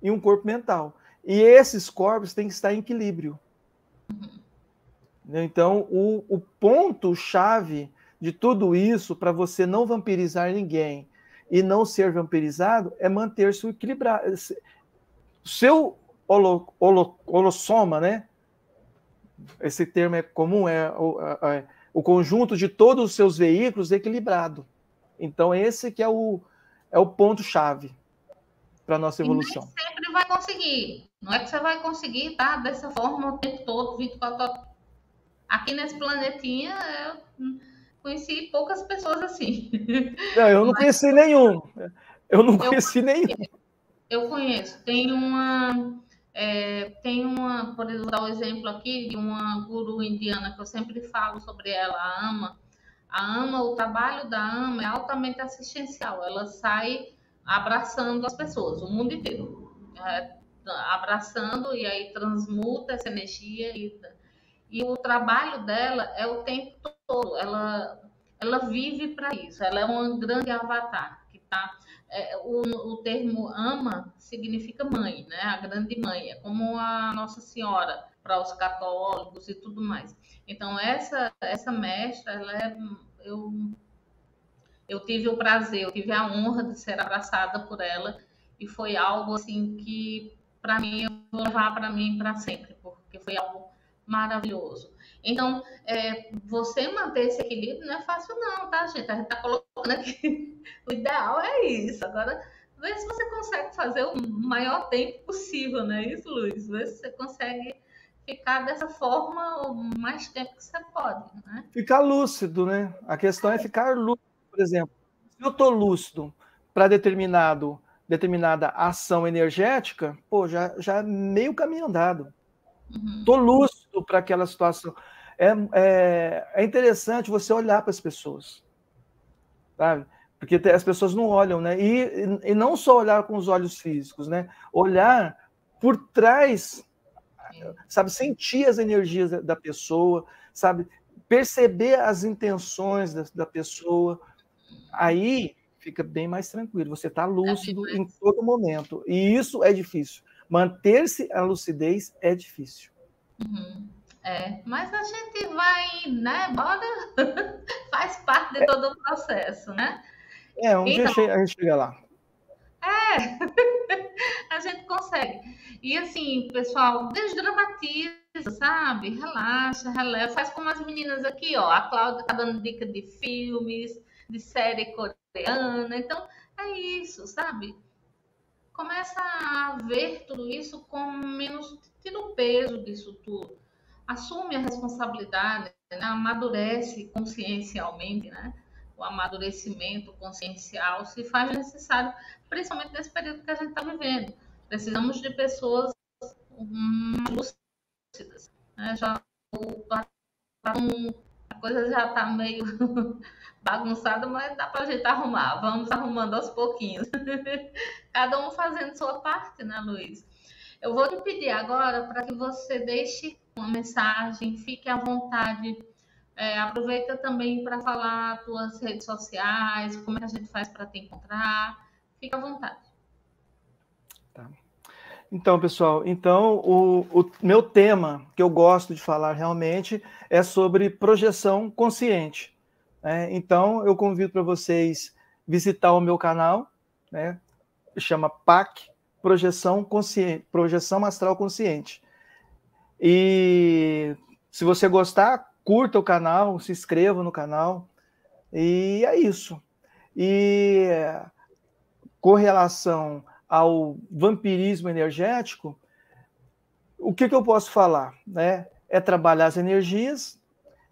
e um corpo mental. E esses corpos têm que estar em equilíbrio. Então, o ponto-chave de tudo isso, para você não vampirizar ninguém e não ser vampirizado, é manter-se equilibrado. Seu holossoma, né? Esse termo é comum, o conjunto de todos os seus veículos equilibrado. Então, esse que é o ponto-chave para a nossa evolução.
E nem sempre vai conseguir. Não é que você vai conseguir estar dessa forma o tempo todo, 24 horas. Aqui nesse planetinha, eu conheci poucas pessoas assim.
Não, eu não conheci nenhum.
Eu conheço. Tem uma, por exemplo, vou dar um exemplo aqui de uma guru indiana que eu sempre falo sobre ela, a Ama. A Ama, o trabalho da Ama é altamente assistencial. Ela sai abraçando as pessoas, o mundo inteiro. Abraçando e aí transmuta essa energia. E o trabalho dela é o tempo todo. Ela vive para isso. Ela é um grande avatar. O termo Ama significa mãe, né? A grande mãe. É como a Nossa Senhora para os católicos e tudo mais. Então, essa mestra, eu tive o prazer, eu tive a honra de ser abraçada por ela e foi algo assim que, para mim, eu vou levar para mim para sempre, porque foi algo maravilhoso. Então, você manter esse equilíbrio não é fácil não, tá, gente? A gente tá colocando aqui, o ideal é isso. Agora, vê se você consegue fazer o maior tempo possível, não é isso, Luiz? Vê se você consegue ficar dessa forma o mais tempo que você pode, né?
Ficar lúcido, né? A questão é ficar lúcido. Por exemplo, se eu estou lúcido para determinada ação energética, pô, já meio caminho andado. Estou lúcido para aquela situação. É interessante você olhar para as pessoas, sabe? Porque as pessoas não olham, né? E não só olhar com os olhos físicos, né? Olhar por trás, sabe? Sentir as energias da pessoa, sabe? Perceber as intenções da pessoa. Aí fica bem mais tranquilo. Você está lúcido em todo momento. E isso é difícil. Manter-se a lucidez é difícil.
Mas a gente vai, né? Bora, faz parte de todo o processo, né?
Dia a gente chega lá.
A gente consegue. E assim, pessoal, desdramatiza, sabe? Relaxa, releva. Faz como as meninas aqui, ó. A Cláudia tá dando dica de filmes, de série coreana. Então, é isso, sabe? Começa a ver tudo isso com menos. Tira o peso disso tudo. Assume a responsabilidade, né? Amadurece consciencialmente, né? O amadurecimento consciencial se faz necessário, principalmente nesse período que a gente está vivendo. Precisamos de pessoas lúcidas, né? A coisa já está meio bagunçada, mas dá para a gente arrumar. Vamos arrumando aos pouquinhos. Cada um fazendo sua parte, né, Luiz? Eu vou te pedir agora para que você deixe uma mensagem, fique à vontade. Aproveita também para falar as tuas redes sociais, como é que a gente faz para te encontrar. Fica à vontade.
Tá. Então, pessoal, o meu tema que eu gosto de falar realmente é sobre projeção consciente. Né? Então, eu convido para vocês visitar o meu canal, né? Chama PAC, Projeção Astral Consciente. E se você gostar, curta o canal, se inscreva no canal. E é isso. E com relação ao vampirismo energético, o que eu posso falar? Né? É trabalhar as energias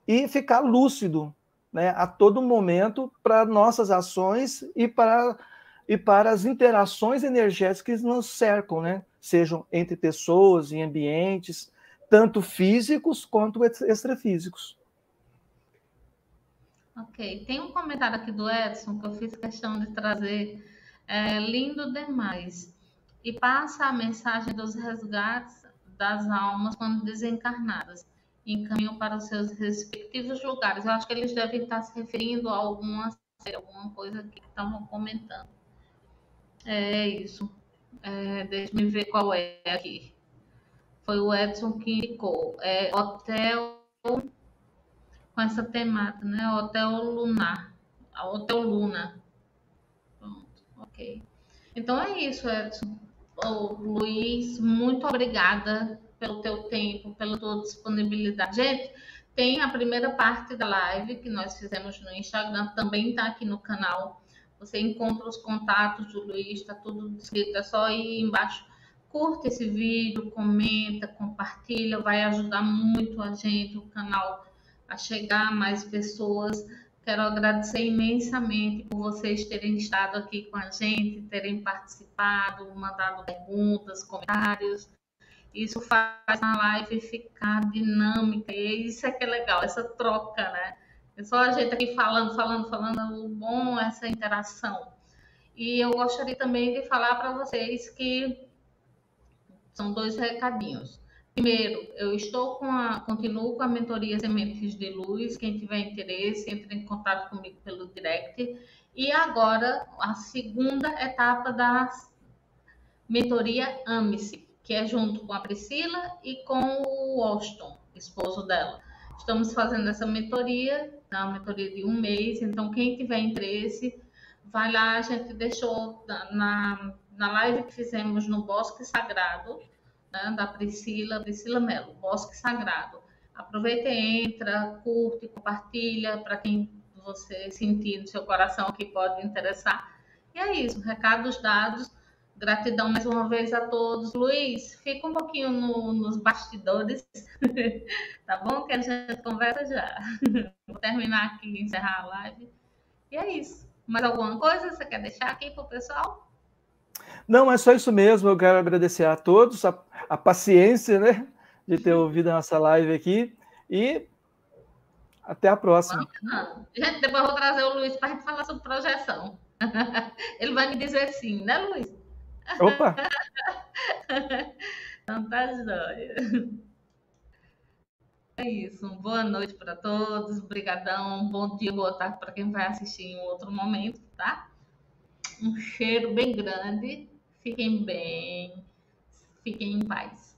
e ficar lúcido, né, a todo momento para nossas ações e para as interações energéticas que nos cercam, né? Sejam entre pessoas, em ambientes, tanto físicos quanto extrafísicos.
Ok, tem um comentário aqui do Edson que eu fiz questão de trazer. Lindo demais. E passa a mensagem dos resgates das almas quando desencarnadas e encaminham para os seus respectivos lugares. Eu acho que eles devem estar se referindo a alguma coisa que estavam comentando. É isso. Deixa-me ver qual é aqui. Foi o Edson que indicou. Hotel com essa temática, né? Hotel Lunar. Hotel Luna. Pronto, ok. Então é isso, Edson. Luiz, muito obrigada pelo teu tempo, pela tua disponibilidade. Gente, tem a primeira parte da live que nós fizemos no Instagram, também está aqui no canal. Você encontra os contatos do Luiz, está tudo descrito, é só ir embaixo. Curte esse vídeo, comenta, compartilha, vai ajudar muito a gente, o canal, a chegar a mais pessoas. Quero agradecer imensamente por vocês terem estado aqui com a gente, terem participado, mandado perguntas, comentários. Isso faz a live ficar dinâmica e isso é que é legal, essa troca, né? É só a gente aqui falando, o bom é essa interação. E eu gostaria também de falar para vocês que são 2 recadinhos. Primeiro, eu continuo com a mentoria Sementes de Luz. Quem tiver interesse, entre em contato comigo pelo direct. E agora, a segunda etapa da mentoria Ame-se, que é junto com a Priscila e com o Austin, esposo dela. Estamos fazendo essa mentoria, uma mentoria de 1 mês. Então, quem tiver interesse, vai lá. A gente deixou na live que fizemos no Bosque Sagrado, né, da Priscila Mello, Bosque Sagrado. Aproveita e entra, curte, compartilha para quem você sentir no seu coração que pode interessar. E é isso, recados dados. Gratidão mais uma vez a todos. Luiz, fica um pouquinho nos bastidores, tá bom? Que a gente conversa já. Vou terminar aqui, encerrar a live. E é isso. Mais alguma coisa você quer deixar aqui para o pessoal?
Não, é só isso mesmo. Eu quero agradecer a todos a paciência, né, de ter ouvido a nossa live aqui. E até a próxima.
Gente, depois eu vou trazer o Luiz para a gente falar sobre projeção. Ele vai me dizer sim, né, Luiz?
Opa!
Então tá jóia. É isso. Boa noite para todos. Obrigadão. Bom dia, boa tarde para quem vai assistir em outro momento, tá? Um cheiro bem grande. Fiquem bem. Fiquem em paz.